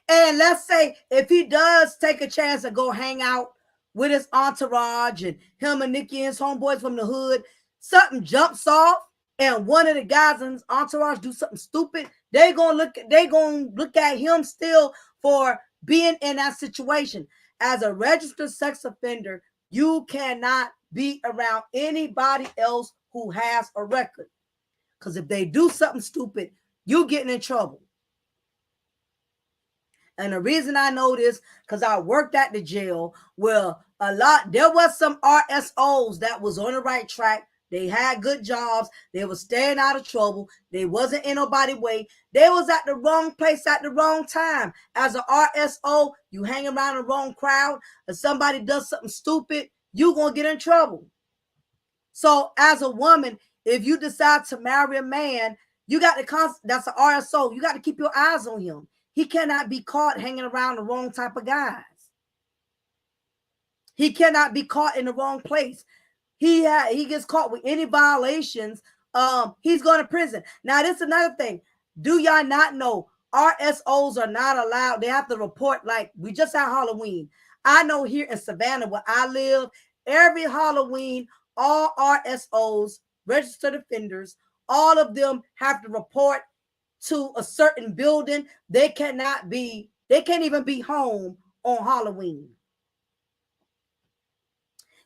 And let's say if he does take a chance to go hang out with his entourage and him and Nicki and his homeboys from the hood, something jumps off and one of the guys in his entourage do something stupid, they gonna look at him still for being in that situation. As a registered sex offender, you cannot be around anybody else who has a record. Because if they do something stupid, you getting in trouble. And the reason I know this, because I worked at the jail where there was some RSOs that was on the right track. They had good jobs. They were staying out of trouble. They wasn't in nobody's way. They was at the wrong place at the wrong time. As an RSO, you hang around the wrong crowd. If somebody does something stupid, you going to get in trouble. So as a woman, if you decide to marry a man, you got to, that's an RSO. You got to keep your eyes on him. He cannot be caught hanging around the wrong type of guys. He cannot be caught in the wrong place. He gets caught with any violations, he's going to prison. Now, this is another thing. Do y'all not know RSOs are not allowed? They have to report, like we just had Halloween. I know here in Savannah where I live, every Halloween, all RSOs, registered offenders, all of them have to report to a certain building. They can't even be home on Halloween.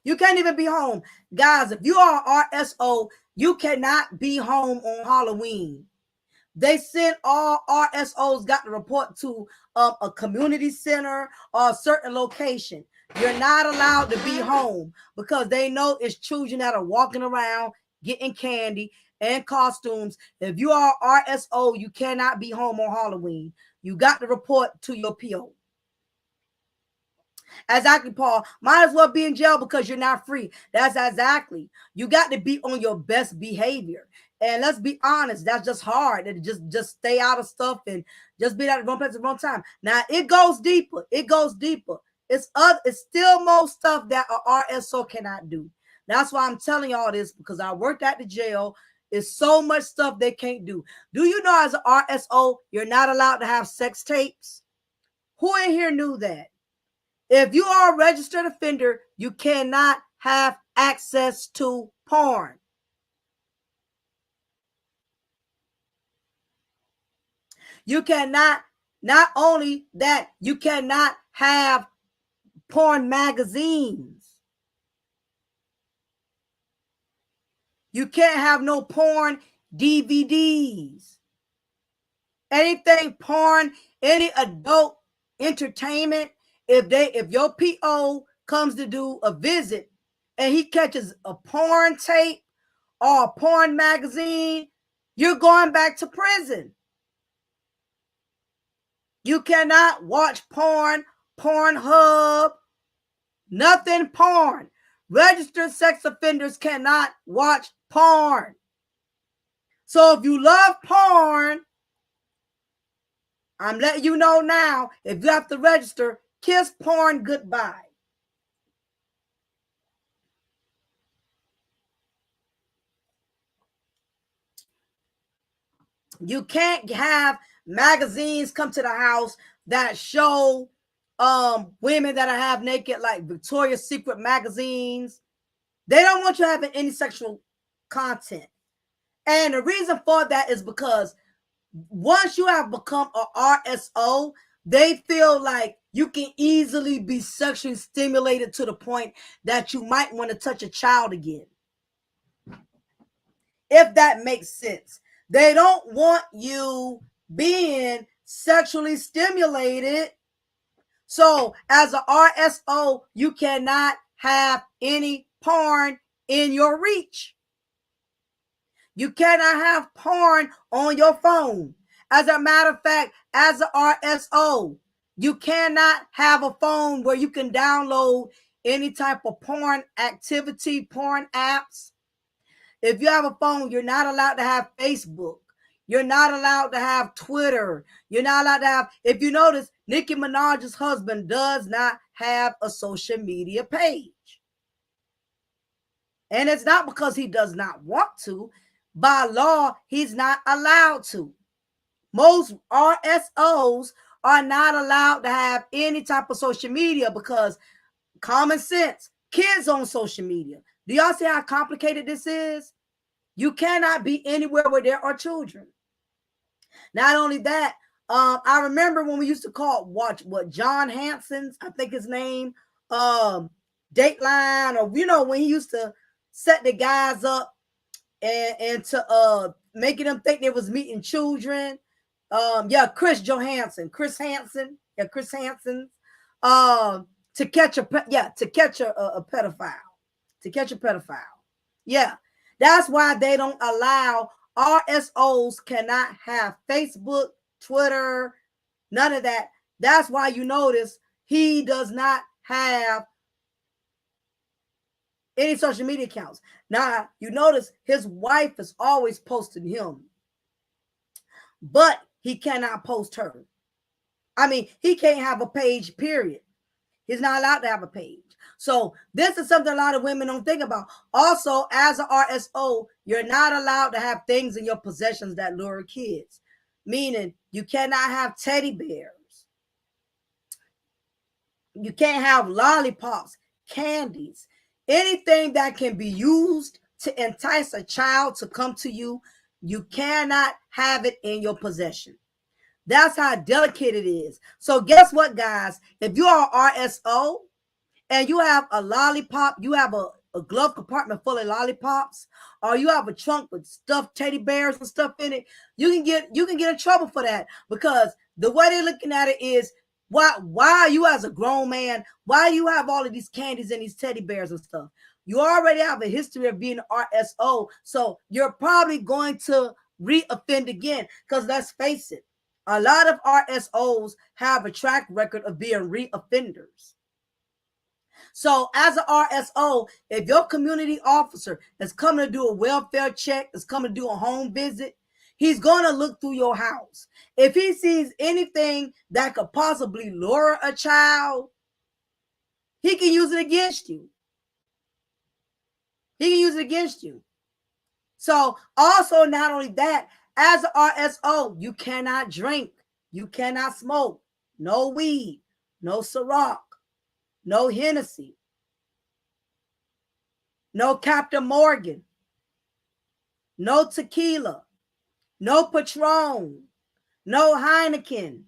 You can't even be home. Guys, if you are RSO, you cannot be home on Halloween. They sent all RSOs got to report to a community center or a certain location. You're not allowed to be home because they know it's children that are walking around getting candy and costumes. If you are RSO, you cannot be home on Halloween. You got to report to your PO. Exactly, Paul. Might as well be in jail because you're not free. That's exactly. You got to be on your best behavior. And let's be honest, that's just hard. And just stay out of stuff and just be at the wrong place at the wrong time. Now it goes deeper. It goes deeper. It's still more stuff that a RSO cannot do. That's why I'm telling y'all this, because I worked at the jail. It's so much stuff they can't do. Do you know as an RSO, you're not allowed to have sex tapes? Who in here knew that? If you are a registered offender, you cannot have access to porn. You cannot, not only that, you cannot have porn magazines. You can't have no porn DVDs. Anything porn, any adult entertainment, if your PO comes to do a visit and he catches a porn tape or a porn magazine, you're going back to prison. You cannot watch porn, Pornhub, nothing porn. Registered sex offenders cannot watch porn. So if you love porn, I'm letting you know now, if you have to register, kiss porn goodbye. You can't have magazines come to the house that show women that are half naked, like Victoria's Secret magazines. They don't want you having any sexual content. And the reason for that is because once you have become a RSO, they feel like you can easily be sexually stimulated to the point that you might want to touch a child again. If that makes sense. They don't want you being sexually stimulated. So as a RSO, you cannot have any porn in your reach. You cannot have porn on your phone. As a matter of fact, as a RSO, you cannot have a phone where you can download any type of porn activity, porn apps. If you have a phone, you're not allowed to have Facebook. You're not allowed to have Twitter. You're not allowed to have, if you notice, Nicki Minaj's husband does not have a social media page. And it's not because he does not want to. By law, he's not allowed to. Most RSOs are not allowed to have any type of social media because common sense, kids on social media. Do y'all see how complicated this is? You cannot be anywhere where there are children. Not only that, I remember when we used to watch John Hanson's, I think his name, Dateline, or when he used to set the guys up and to making them think they was meeting children. Chris Hansen. To catch a pedophile. To catch a pedophile. Yeah. That's why they don't allow RSOs cannot have Facebook, Twitter, none of that. That's why you notice he does not have any social media accounts. Now, you notice his wife is always posting him, but he cannot post her. I mean, he can't have a page, period. He's not allowed to have a page. So this is something a lot of women don't think about. Also, as an RSO, you're not allowed to have things in your possessions that lure kids, meaning you cannot have teddy bears. You can't have lollipops, candies, anything that can be used to entice a child to come to you. You cannot have it in your possession. That's how delicate it is. So guess what, guys? If you are RSO, and you have a lollipop, you have a glove compartment full of lollipops, or you have a trunk with stuffed teddy bears and stuff in it, you can get in trouble for that, because the way they're looking at it is, why you as a grown man, why you have all of these candies and these teddy bears and stuff? You already have a history of being an RSO, so you're probably going to re-offend again, because let's face it, a lot of RSOs have a track record of being re-offenders. So as an RSO, if your community officer is coming to do a welfare check, is coming to do a home visit, he's going to look through your house. If he sees anything that could possibly lure a child, he can use it against you. He can use it against you. So also, not only that, as an RSO, you cannot drink, you cannot smoke, no weed, no Ciroc, no Hennessy, no Captain Morgan, no tequila, no Patron, no Heineken.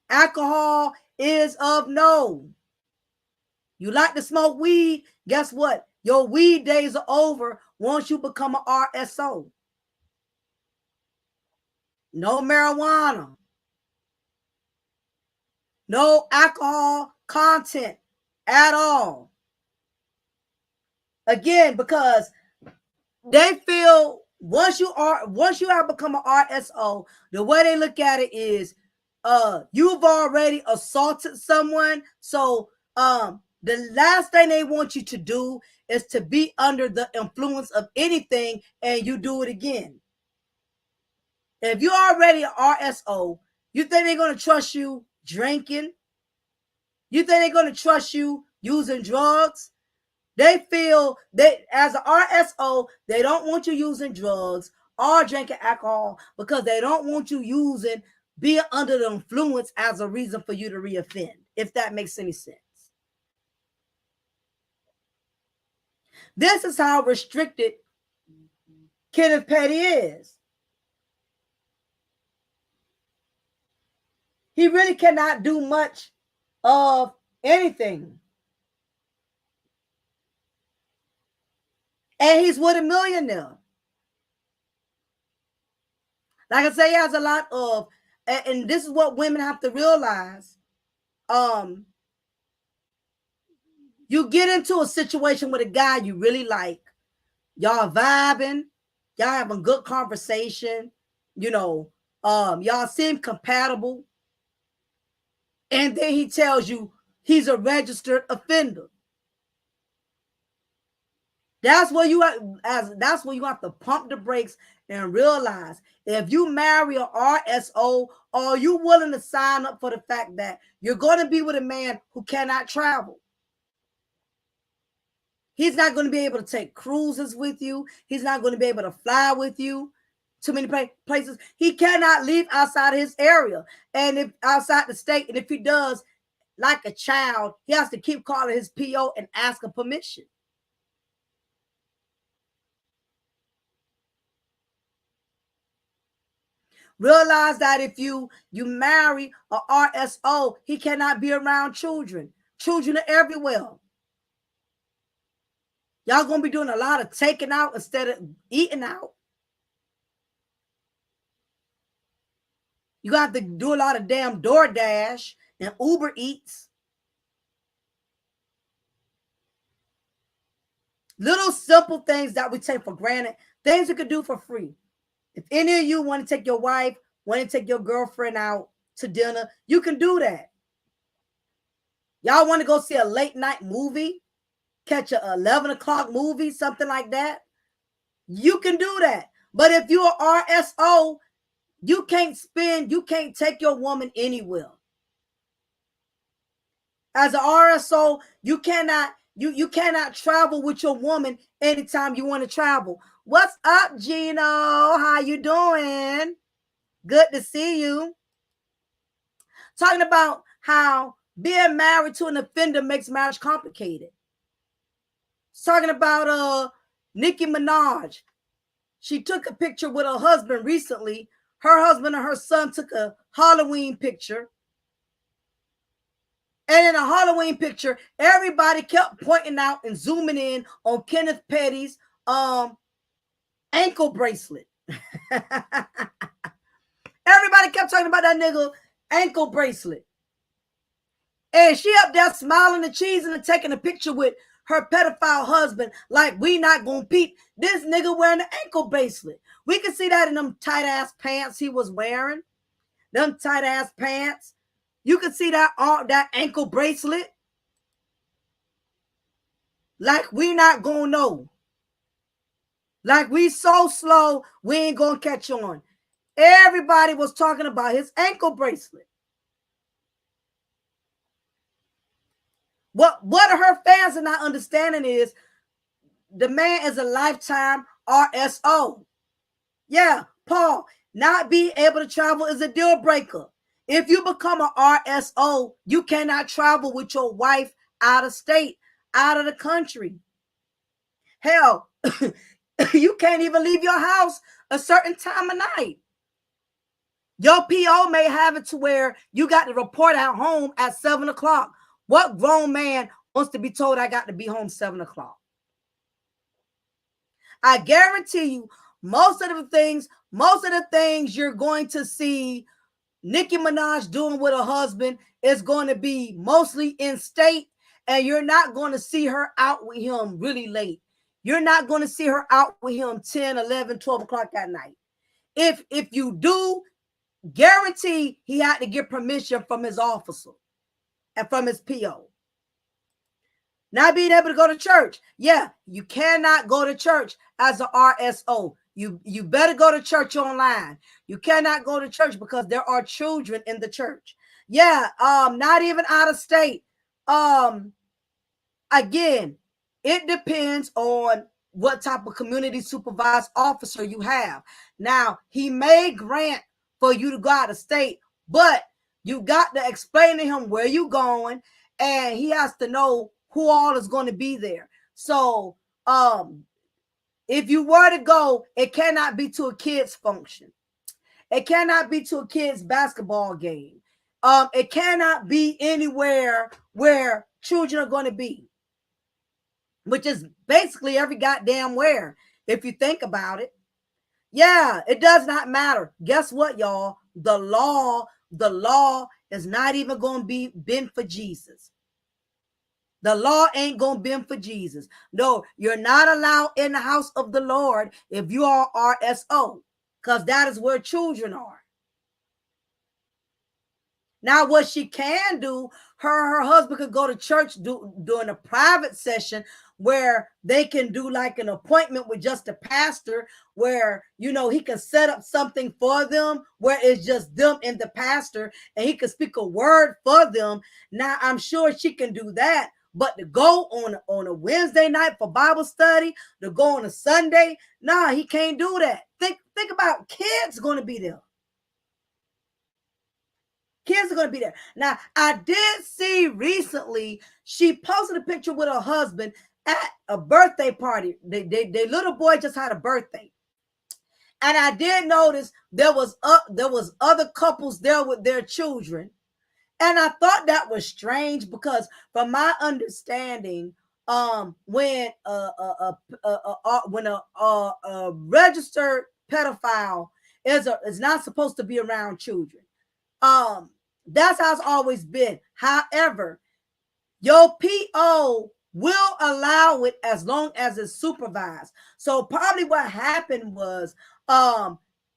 Alcohol is of no. You like to smoke weed? Guess what? Your weed days are over once you become an RSO. No marijuana. No alcohol content at all. Again, because they feel once you have become an RSO, the way they look at it is you've already assaulted someone. So the last thing they want you to do is to be under the influence of anything and you do it again. If you're already an RSO, you think they're going to trust you drinking? You think they're going to trust you using drugs? They feel that as an RSO, they don't want you using drugs or drinking alcohol because they don't want you being under the influence as a reason for you to reoffend, if that makes any sense. This is how restricted Kenneth Petty is. He really cannot do much of anything. And he's with a millionaire. Like I say, he has a lot of, and this is what women have to realize. You get into a situation with a guy you really like. Y'all vibing, y'all having good conversation, y'all seem compatible. And then he tells you he's a registered offender. That's where you have to pump the brakes and realize if you marry an RSO, are you willing to sign up for the fact that you're going to be with a man who cannot travel? He's not going to be able to take cruises with you. He's not going to be able to fly with you to many places. He cannot leave outside his area and if outside the state. And if he does, like a child, he has to keep calling his PO and ask for permission. Realize that if you marry a RSO, he cannot be around children. Children are everywhere. Y'all gonna be doing a lot of taking out instead of eating out. You got to do a lot of damn DoorDash and Uber Eats. Little simple things that we take for granted, things you could do for free. If any of you want to take your wife, want to take your girlfriend out to dinner, you can do that. Y'all want to go see a late night movie, catch a 11 o'clock movie, something like that, you can do that. But if you're RSO, you can't take your woman anywhere. As an RSO, you cannot travel with your woman anytime you want to travel. What's up, Gino? How you doing? Good to see you. Talking about how being married to an offender makes marriage complicated. Talking about Nicki Minaj. She took a picture with her husband recently. Her husband and her son took a Halloween picture. And in a Halloween picture, everybody kept pointing out and zooming in on Kenneth Petty's ankle bracelet. Everybody kept talking about that nigga ankle bracelet. And she up there smiling and cheesing and taking a picture with her pedophile husband like we not gonna peep this nigga wearing an ankle bracelet. We can see that in them tight ass pants he was wearing. Them tight ass pants. You can see that ankle bracelet. Like we not gonna know. Like we so slow, we ain't gonna catch on. Everybody was talking about his ankle bracelet. What her fans are not understanding is the man is a lifetime RSO. Yeah, Paul, not being able to travel is a deal breaker. If you become an RSO, you cannot travel with your wife out of state, out of the country. Hell, you can't even leave your house a certain time of night. Your PO may have it to where you got to report at home at 7 o'clock. What grown man wants to be told I got to be home 7 o'clock? I guarantee you, most of the things you're going to see Nicki Minaj doing with her husband is going to be mostly in state, and you're not going to see her out with him really late. You're not going to see her out with him 10, 11, 12 o'clock at night. If you do, guarantee he had to get permission from his officer and from his PO. Not being able to go to church. Yeah, you cannot go to church as an RSO. You better go to church online. You cannot go to church because there are children in the church. Yeah, not even out of state. Again, it depends on what type of community supervised officer you have. Now, he may grant for you to go out of state, but you got to explain to him where you're going, and he has to know who all is going to be there. So, if you were to go, it cannot be to a kid's function. It cannot be to a kid's basketball game. It cannot be anywhere where children are going to be, which is basically every goddamn where, if you think about it. Yeah, it does not matter. Guess what, y'all? The law is not even going to be bent for Jesus. The law ain't going to bend for Jesus. No, you're not allowed in the house of the Lord if you are RSO, because that is where children are. Now, what she can do, her husband could go to church during a private session where they can do like an appointment with just a pastor, where, you know, he can set up something for them where it's just them and the pastor, and he can speak a word for them. Now, I'm sure she can do that. But to go on a Wednesday night for Bible study, to go on a Sunday, nah, he can't do that. Think about kids going to be there. Kids are going to be there. Now, I did see recently, she posted a picture with her husband at a birthday party. Their little boy just had a birthday. And I did notice there was other couples there with their children. And I thought that was strange because, from my understanding, when a registered pedophile is not supposed to be around children. That's how it's always been. However, your PO will allow it as long as it's supervised. So probably what happened was,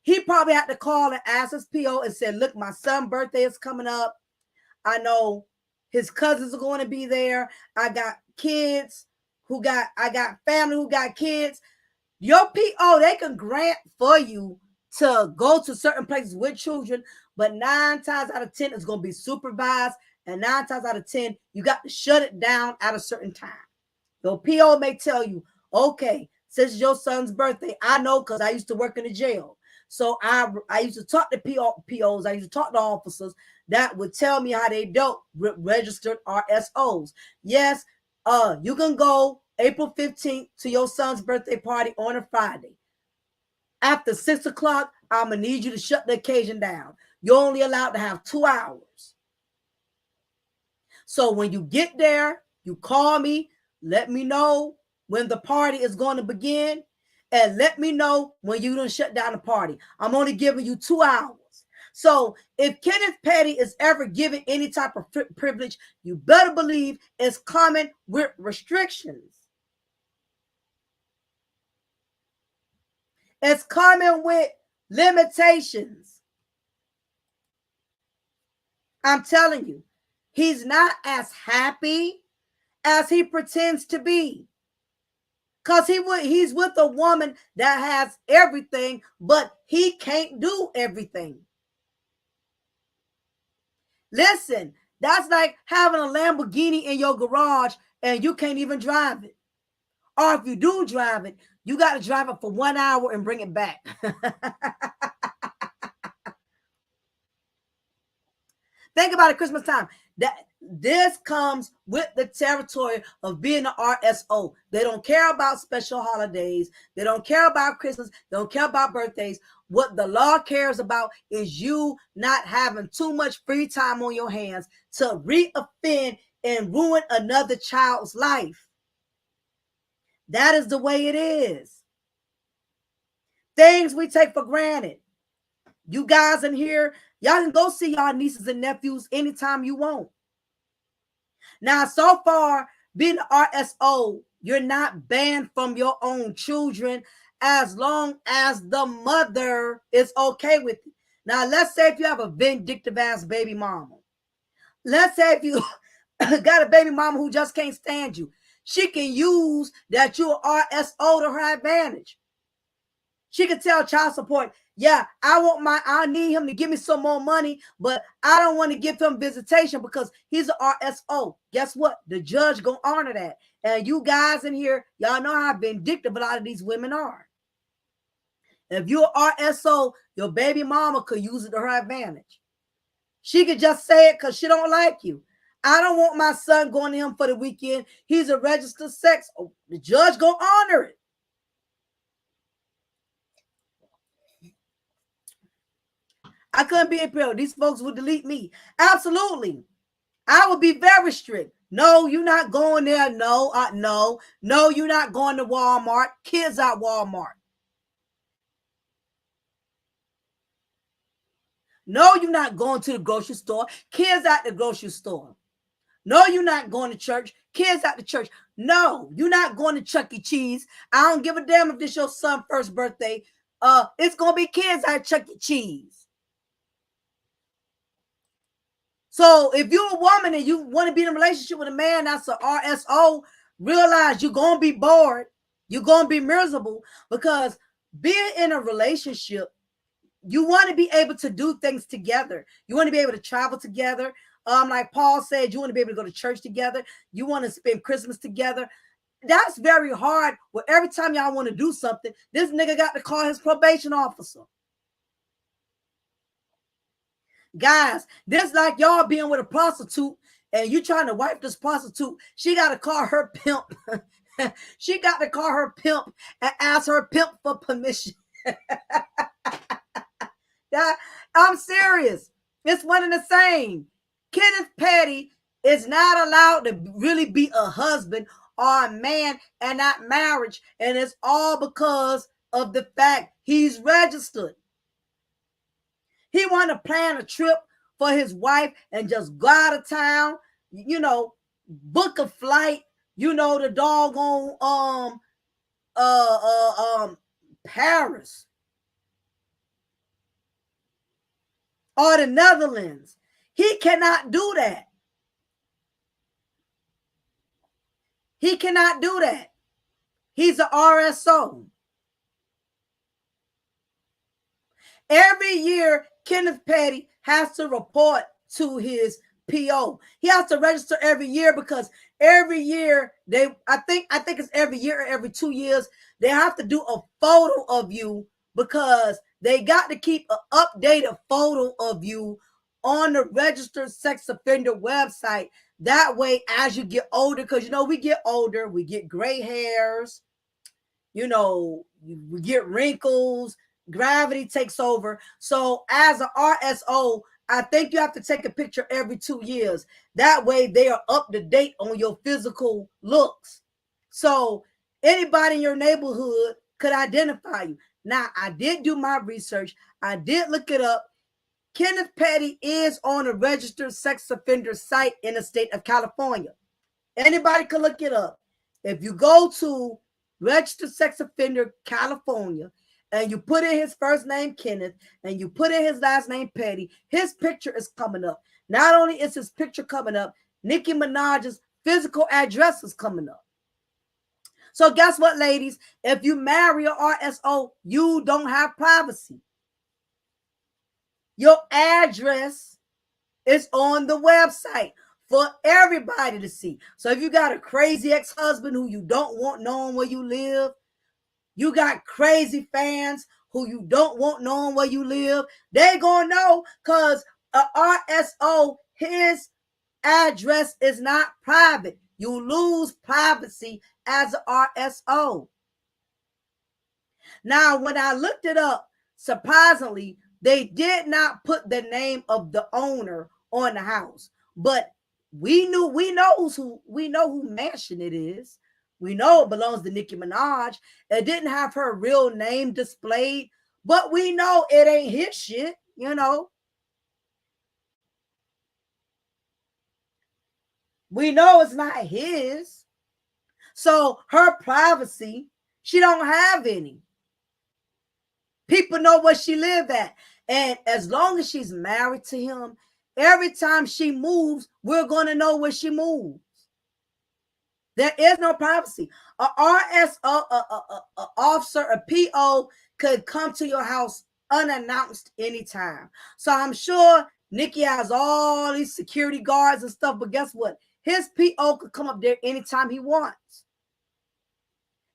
he probably had to call and ask his PO and said, look, my son's birthday is coming up. I know his cousins are going to be there. I got kids I got family who got kids. Your PO, they can grant for you to go to certain places with children, but 9 times out of 10, it's going to be supervised. And 9 times out of 10, you got to shut it down at a certain time. The PO may tell you, okay, since it's your son's birthday, I know because I used to work in the jail. So I used to talk to POs. I used to talk to officers that would tell me how they dealt with registered RSOs. Yes, you can go April 15th to your son's birthday party on a Friday. After 6 o'clock, I'm going to need you to shut the occasion down. You're only allowed to have 2 hours. So when you get there, you call me, let me know when the party is going to begin, and let me know when you're going to shut down the party. I'm only giving you 2 hours. So if Kenneth Petty is ever given any type of privilege, you better believe it's coming with restrictions. It's coming with limitations. I'm telling you, he's not as happy as he pretends to be. Because he's with a woman that has everything, but he can't do everything. Listen, that's like having a Lamborghini in your garage and you can't even drive it. Or if you do drive it, you got to drive it for 1 hour and bring it back. Think about it, Christmas time. This comes with the territory of being an RSO. They don't care about special holidays. They don't care about Christmas. They don't care about birthdays. What the law cares about is you not having too much free time on your hands to reoffend and ruin another child's life. That is the way it is. Things we take for granted. You guys in here, y'all can go see y'all nieces and nephews anytime you want. Now, so far, being an RSO, you're not banned from your own children as long as the mother is okay with it. Now, let's say if you have a vindictive ass baby mama. Let's say if you got a baby mama who just can't stand you. She can use that you're RSO to her advantage. She could tell child support, yeah, I need him to give me some more money, but I don't want to give him visitation because he's an RSO. Guess what? The judge gonna honor that. And you guys in here, y'all know how vindictive a lot of these women are. If you're RSO, your baby mama could use it to her advantage. She could just say it because she don't like you. I don't want my son going to him for the weekend. He's a registered sex. Oh, the judge gonna honor it. I couldn't be impaired. These folks would delete me. Absolutely. I would be very strict. No, you're not going there. No, no, you're not going to Walmart. Kids at Walmart. No, you're not going to the grocery store. Kids at the grocery store. No, you're not going to church. Kids at the church. No, you're not going to Chuck E. Cheese. I don't give a damn if this your son's first birthday. It's gonna be kids at Chuck E. Cheese. So if you're a woman and you want to be in a relationship with a man that's an RSO, realize you're gonna be bored. You're gonna be miserable because being in a relationship, you want to be able to do things together. You want to be able to travel together. Like Paul said, you want to be able to go to church together. You want to spend Christmas together. That's very hard. Well, every time y'all want to do something, this nigga got to call his probation officer. Guys, this like y'all being with a prostitute and you trying to wipe this prostitute. She got to call her pimp. She got to call her pimp and ask her pimp for permission. I'm serious. It's one and the same. Kenneth Petty is not allowed to really be a husband or a man and not marriage. And it's all because of the fact he's registered. He want to plan a trip for his wife and just go out of town, book a flight, the doggone Paris or the Netherlands. He cannot do that. He cannot do that. He's an RSO. Every year, Kenneth Petty has to report to his PO. He has to register every year because every year I think it's every year or every 2 years, they have to do a photo of you because they got to keep an updated photo of you on the registered sex offender website. That way, as you get older, because we get older, we get gray hairs, we get wrinkles, gravity takes over. So as an RSO, I think you have to take a picture every 2 years. That way they are up to date on your physical looks. So anybody in your neighborhood could identify you. Now, I did do my research. I did look it up. Kenneth Petty is on a registered sex offender site in the state of California. Anybody can look it up. If you go to Registered Sex Offender California and you put in his first name Kenneth and you put in his last name Petty, his picture is coming up. Not only is his picture coming up, Nicki Minaj's physical address is coming up. So guess what, ladies? If you marry an RSO, you don't have privacy. Your address is on the website for everybody to see. So if you got a crazy ex-husband who you don't want knowing where you live, you got crazy fans who you don't want knowing where you live, they gonna know because a RSO, his address is not private. You lose privacy as a RSO. Now, when I looked it up, surprisingly, they did not put the name of the owner on the house, but we know who mansion it is. We know it belongs to Nicki Minaj. It didn't have her real name displayed, but we know it ain't his shit, We know it's not his. So her privacy, she don't have any. People know where she live at. And as long as she's married to him, every time she moves, we're going to know where she moves. There is no privacy. A RSO, a officer, a PO could come to your house unannounced anytime. So I'm sure Nikki has all these security guards and stuff, but guess what? His PO could come up there anytime he wants.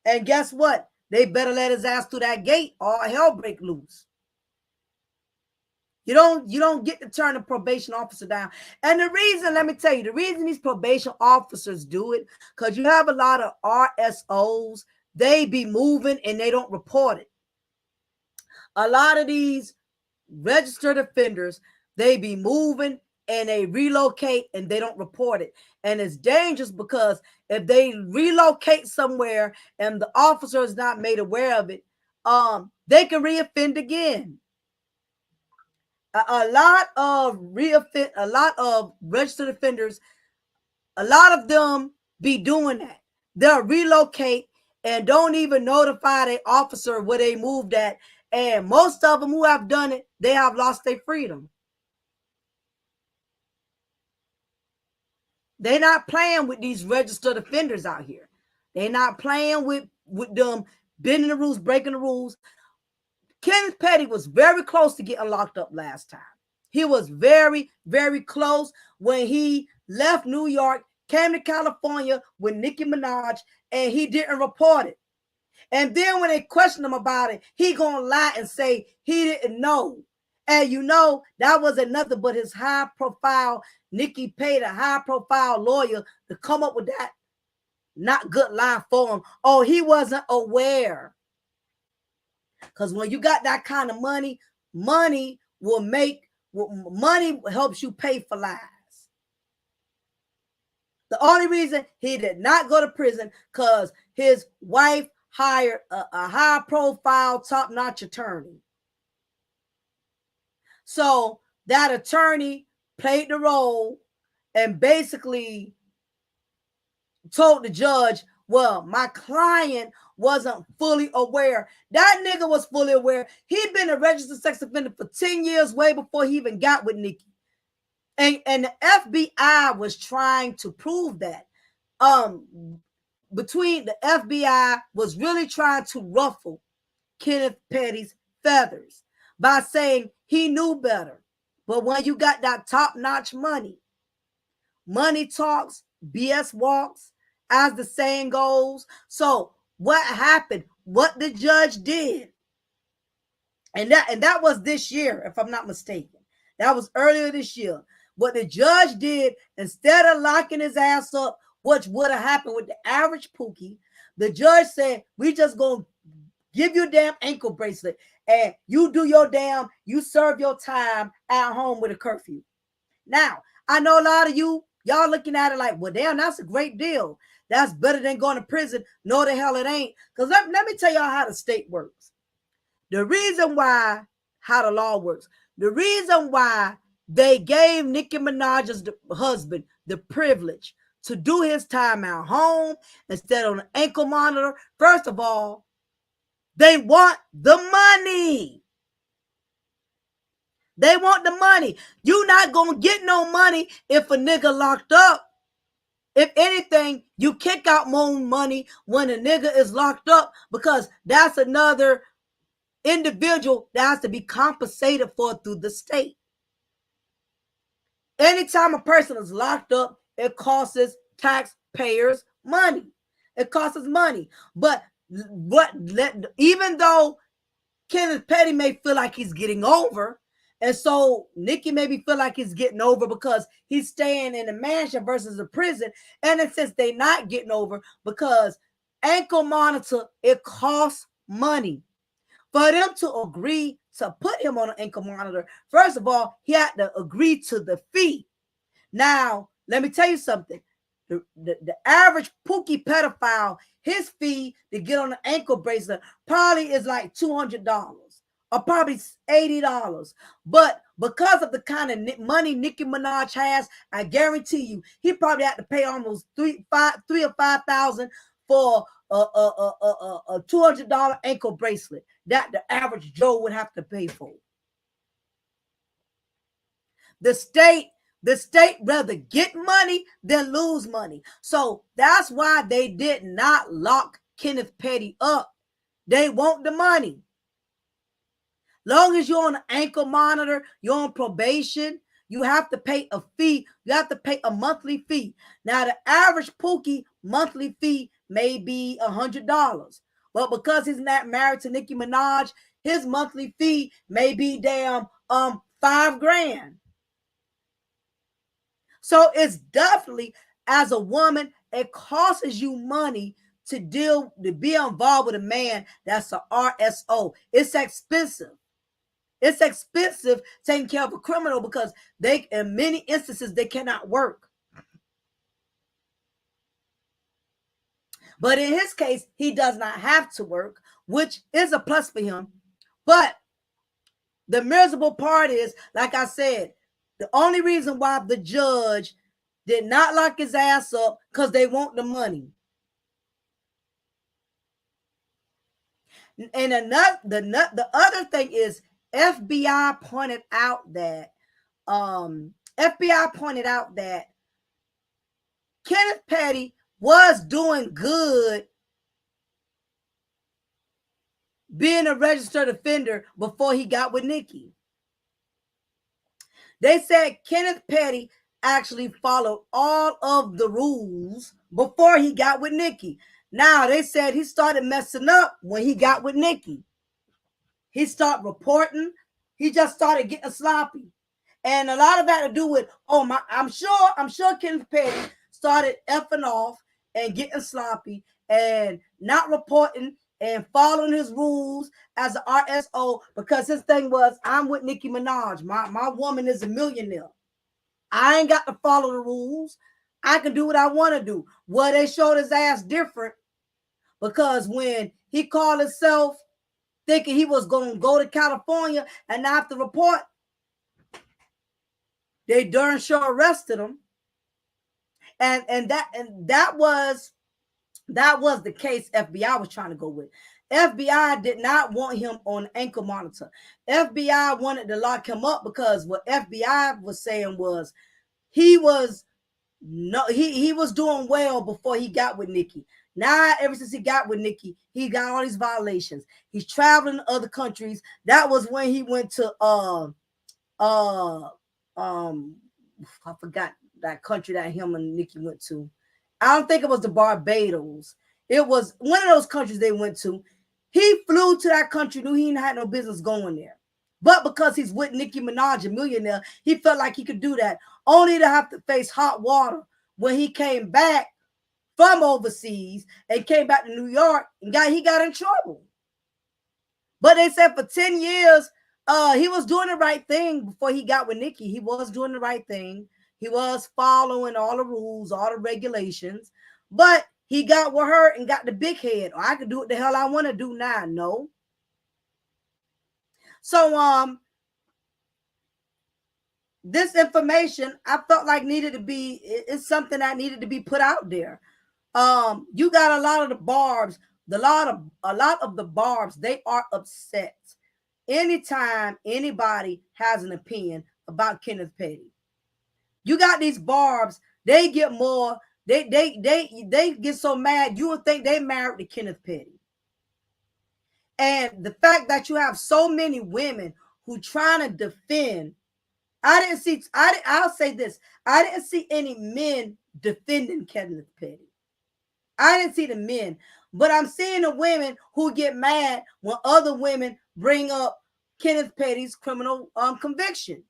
And guess what? They better let his ass through that gate or hell break loose. You don't get to turn a probation officer down. And the reason, let me tell you, the reason these probation officers do it, because you have a lot of RSOs, they be moving and they don't report it. A lot of these registered offenders, they be moving and they relocate and they don't report it. And it's dangerous because if they relocate somewhere and the officer is not made aware of it, they can reoffend again. A lot of registered offenders, a lot of them be doing that. They'll relocate and don't even notify the officer where they moved at. And most of them who have done it, they have lost their freedom. They're not playing with these registered offenders out here. They're not playing with them bending the rules, breaking the rules. Kenneth Petty was very close to getting locked up last time. He was very, very close when he left New York, came to California with Nicki Minaj, and he didn't report it. And then when they questioned him about it, he gonna lie and say he didn't know. And you know, that was another but his high profile. Nicki paid a high profile lawyer to come up with that not good lie for him. Oh, he wasn't aware. Because when you got that kind of money, money helps you pay for lies. The only reason he did not go to prison because his wife hired a high-profile, top-notch attorney. So that attorney played the role and basically told the judge, well, my client wasn't fully aware. That nigga was fully aware. He'd been a registered sex offender for 10 years, way before he even got with Nicki. And the FBI was trying to prove that. Between the FBI was really trying to ruffle Kenneth Petty's feathers by saying he knew better. But when you got that top-notch money talks, BS walks, as the saying goes. So what happened? What the judge did, and that was this year, if I'm not mistaken. That was earlier this year. What the judge did, instead of locking his ass up, which would have happened with the average Pookie, the judge said, we just gonna give you a damn ankle bracelet and you serve your time at home with a curfew. Now, I know a lot of y'all looking at it like, well, damn, that's a great deal. That's better than going to prison. No, the hell it ain't. Because let me tell y'all how the state works. The reason why, how the law works, the reason why they gave Nicki Minaj's husband the privilege to do his time at home instead of an ankle monitor, first of all, they want the money. They want the money. You're not going to get no money if a nigga locked up. If anything, you kick out more money when a nigga is locked up because that's another individual that has to be compensated for through the state. Anytime a person is locked up, it costs taxpayers money. It costs us money. But even though Kenneth Petty may feel like he's getting over, and so Nicki maybe feel like he's getting over because he's staying in a mansion versus a prison. And it says they're not getting over because ankle monitor, it costs money. For them to agree to put him on an ankle monitor, first of all, he had to agree to the fee. Now, let me tell you something. The average Pookie pedophile, his fee to get on an ankle bracelet probably is like $200. Or probably $80. But because of the kind of money Nicki Minaj has, I guarantee you, he probably had to pay almost $3,000 or $5,000 for a $200 ankle bracelet that the average Joe would have to pay for. The state rather get money than lose money. So that's why they did not lock Kenneth Petty up. They want the money. Long as you're on an ankle monitor, you're on probation, you have to pay a fee. You have to pay a monthly fee. Now, the average Pookie monthly fee may be $100. But because he's not married to Nicki Minaj, his monthly fee may be damn $5,000. So it's definitely, as a woman, it costs you money to be involved with a man that's a RSO. It's expensive. It's expensive taking care of a criminal because in many instances, they cannot work. But in his case, he does not have to work, which is a plus for him. But the miserable part is, like I said, the only reason why the judge did not lock his ass up because they want the money. And the other thing is, FBI pointed out that Kenneth Petty was doing good being a registered offender before he got with Nicki. They said Kenneth Petty actually followed all of the rules before he got with Nicki. Now, they said he started messing up when he got with Nicki. He started reporting. He just started getting sloppy. And a lot of that to do with, I'm sure Kenneth Petty started effing off and getting sloppy and not reporting and following his rules as an RSO, because his thing was, I'm with Nicki Minaj. My woman is a millionaire. I ain't got to follow the rules. I can do what I want to do. Well, they showed his ass different, because when he called himself thinking he was going to go to California and not have to report, they darn sure arrested him. And that was the case FBI was trying to go with. FBI did not want him on ankle monitor. FBI wanted to lock him up because what FBI was saying was he was doing well before he got with Nicki. Now, ever since he got with Nicki, he got all these violations. He's traveling to other countries. That was when he went to I forgot that country that him and Nicki went to. I don't think it was the Barbados. It was one of those countries they went to. He flew to that country, knew he had no business going there. But because he's with Nicki Minaj, a millionaire, he felt like he could do that, only to have to face hot water when he came back from overseas and came back to New York and he got in trouble. But they said for 10 years, he was doing the right thing before he got with Nicki. He was doing the right thing. He was following all the rules, all the regulations. But he got with her and got the big head. I can do what the hell I want to do now. No. So this information I felt like it's something that needed to be put out there. You got a lot of the barbs, a lot of the barbs, they are upset anytime anybody has an opinion about Kenneth Petty. You got these barbs, they get more, they get so mad, you would think they married to Kenneth Petty. And the fact that you have so many women who trying to defend, I'll say this, I didn't see any men defending Kenneth Petty. I didn't see the men, but I'm seeing the women who get mad when other women bring up Kenneth Petty's criminal conviction.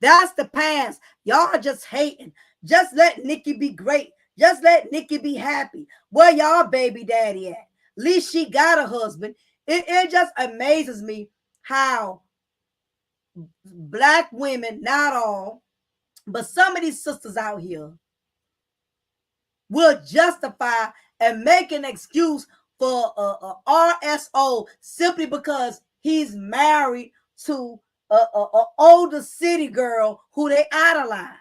That's the past. Y'all are just hating. Just let Nicki be great. Just let Nicki be happy. Where y'all baby daddy at? At least she got a husband. It just amazes me how Black women, not all, but some of these sisters out here will justify and make an excuse for a RSO simply because he's married to a older city girl who they idolize.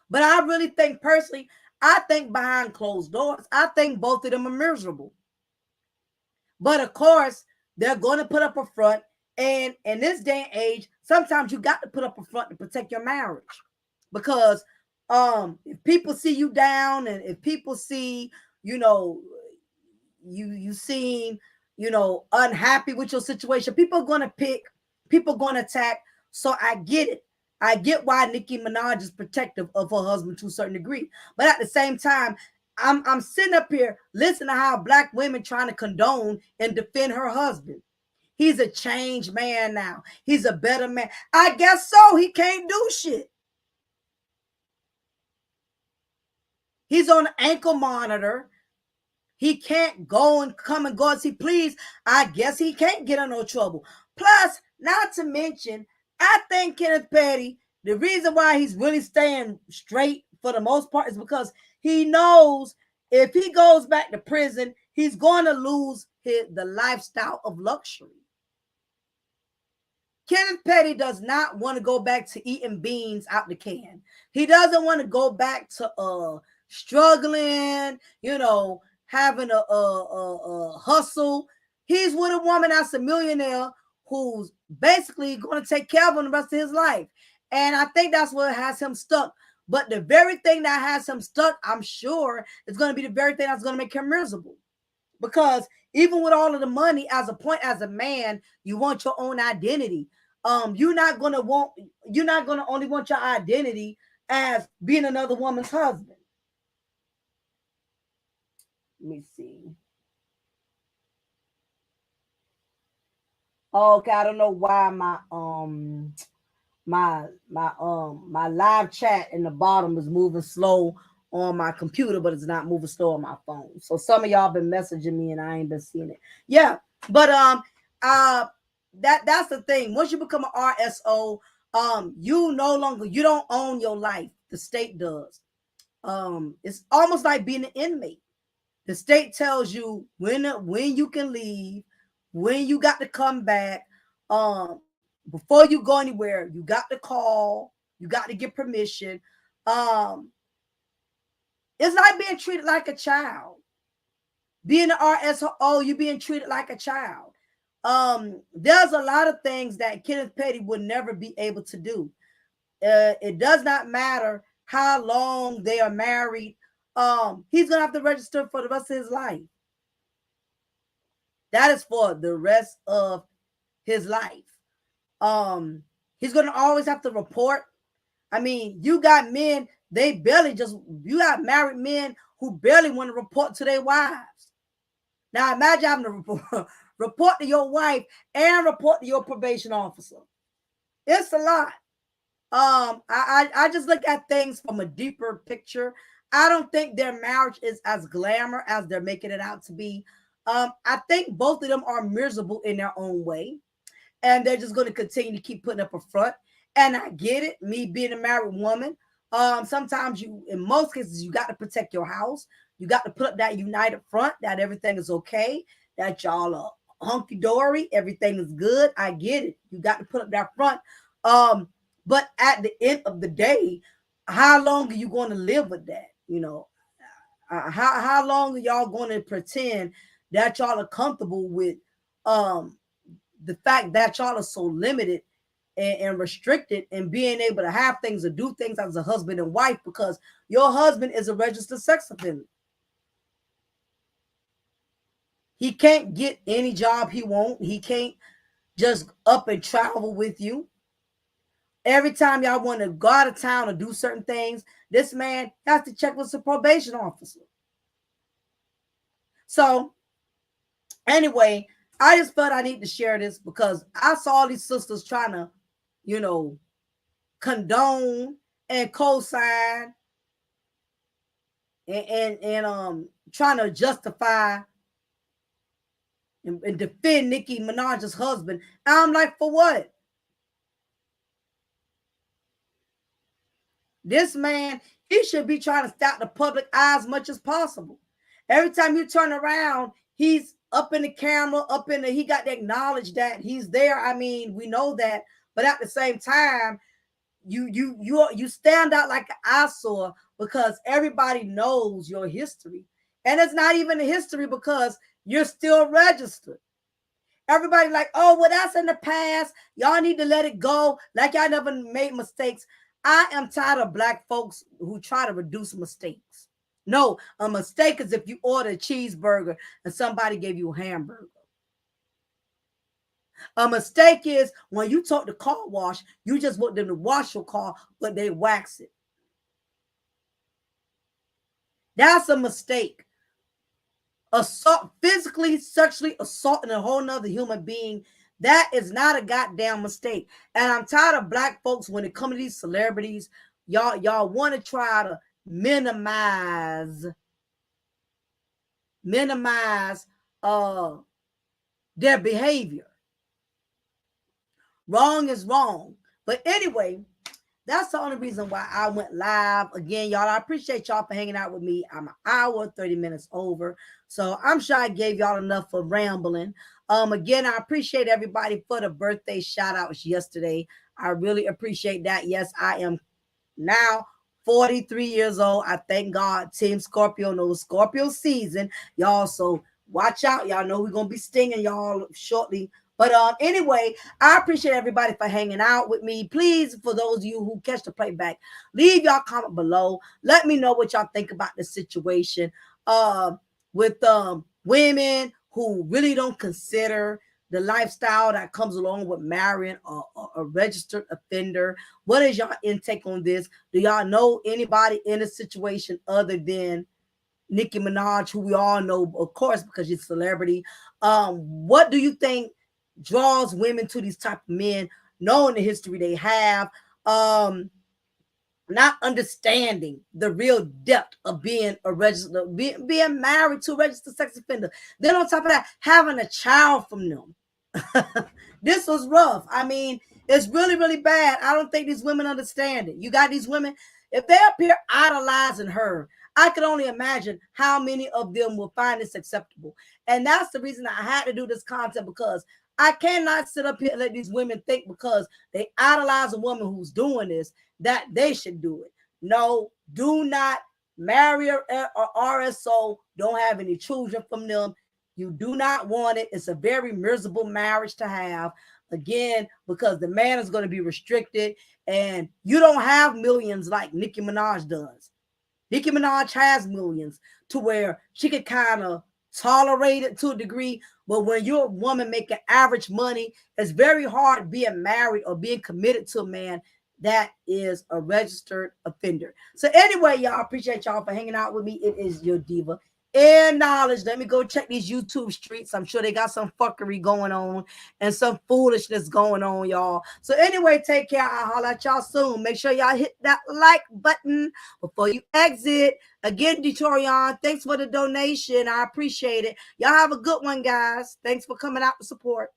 But I really think personally, I think behind closed doors, I think both of them are miserable. But of course, they're going to put up a front. And in this day and age, sometimes you got to put up a front to protect your marriage. Because if people see you down and if people see, you seem, unhappy with your situation. People are gonna pick, people are gonna attack. So I get it. I get why Nicki Minaj is protective of her husband to a certain degree. But at the same time, I'm sitting up here listening to how black women trying to condone and defend her husband. He's a changed man now. He's a better man. I guess so. He can't do shit. He's on an ankle monitor. He can't go and come and go as he please. I guess he can't get in no trouble. Plus, not to mention, I think Kenneth Petty, the reason why he's really staying straight for the most part is because he knows if he goes back to prison, he's going to lose the lifestyle of luxury. Kenneth Petty does not want to go back to eating beans out the can. He doesn't want to go back to struggling, having a hustle. He's with a woman that's a millionaire who's basically going to take care of him the rest of his life. And I think that's what has him stuck. But the very thing that has him stuck, I'm sure, is going to be the very thing that's going to make him miserable. Because even with all of the money, as a man, you want your own identity. You're not gonna only want your identity as being another woman's husband. Let me see. Okay, I don't know why my live chat in the bottom is moving slow on my computer, but it's not moving slow on my phone. So some of y'all been messaging me and I ain't been seeing it. Yeah, but that's the thing. Once you become an RSO, you don't own your life. The state does. It's almost like being an inmate. The state tells you when you can leave, when you got to come back. Before you go anywhere, you got to call, you got to get permission. It's like being treated like a child. Being an RSO, you're being treated like a child. There's a lot of things that Kenneth Petty would never be able to do. It does not matter how long they are married. He's gonna have to register for the rest of his life. That is for the rest of his life. He's gonna always have to report. I mean, you got men, you got married men who barely want to report to their wives. Now imagine having to report to your wife and report to your probation officer. It's a lot. I just look at things from a deeper picture. I don't think their marriage is as glamour as they're making it out to be. I think both of them are miserable in their own way, and they're just going to continue to keep putting up a front. And I get it, me being a married woman. Sometimes in most cases, you got to protect your house. You got to put up that united front that everything is okay, that y'all are hunky dory, everything is good. I get it. You got to put up that front. But at the end of the day, how long are you going to live with that? How long are y'all going to pretend that y'all are comfortable with the fact that y'all are so limited and restricted in being able to have things or do things as a husband and wife because your husband is a registered sex offender? He can't get any job he wants. He can't just up and travel with you. Every time y'all want to go out of town or do certain things, this man has to check with the probation officer. So anyway, I just felt I need to share this because I saw these sisters trying to, condone and co-sign and trying to justify and defend Nicki Minaj's husband. I'm like, for what? This man, he should be trying to stop the public eye as much as possible. Every time you turn around, he's up in the camera, he got to acknowledge that he's there. I mean, we know that, but at the same time, you stand out like an eyesore because everybody knows your history. And it's not even a history because you're still registered. Everybody like, oh, well, that's in the past. Y'all need to let it go. Like y'all never made mistakes. I am tired of black folks who try to reduce mistakes. No, a mistake is if you order a cheeseburger and somebody gave you a hamburger. A mistake is when you talk to car wash, you just want them to wash your car, but they wax it. That's a mistake. Assault, physically, sexually assaulting a whole nother human being, that is not a goddamn mistake. And I'm tired of black folks when it comes to these celebrities. Y'all want to try to minimize their behavior. Wrong is wrong. But anyway, that's the only reason why I went live. Again, y'all, I appreciate y'all for hanging out with me. I'm an hour, 30 minutes over. So I'm sure I gave y'all enough for rambling. Again, I appreciate everybody for the birthday shout outs yesterday. I really appreciate that. Yes, I am now 43 years old. I thank God. Team Scorpio knows Scorpio season. Y'all, so watch out. Y'all know we're going to be stinging y'all shortly. But anyway, I appreciate everybody for hanging out with me. Please, for those of you who catch the playback, leave y'all comment below. Let me know what y'all think about the situation with women who really don't consider the lifestyle that comes along with marrying a registered offender. What is y'all intake on this? Do y'all know anybody in a situation other than Nicki Minaj, who we all know, of course, because she's a celebrity? What do you think draws women to these type of men, knowing the history they have, not understanding the real depth of being a registered, being married to a registered sex offender. Then on top of that, having a child from them. This was rough. I mean, it's really, really bad. I don't think these women understand it. You got these women, if they appear idolizing her, I can only imagine how many of them will find this acceptable. And that's the reason I had to do this content, because I cannot sit up here and let these women think because they idolize a woman who's doing this that they should do it. No, do not marry a RSO. Don't have any children from them. You do not want it. It's a very miserable marriage to have. Again, because the man is going to be restricted and you don't have millions like Nicki Minaj does. Nicki Minaj has millions to where she could kind of tolerate it to a degree. But when you're a woman making average money, it's very hard being married or being committed to a man that is a registered offender. So anyway, y'all, appreciate y'all for hanging out with me. It is your diva and knowledge. Let me go check these YouTube streets. I'm sure they got some fuckery going on and some foolishness going on, y'all. So anyway, take care. I'll holler at y'all soon. Make sure y'all hit that like button before you exit. Again, Detorian, thanks for the donation. I appreciate it. Y'all have a good one, guys. Thanks for coming out to support.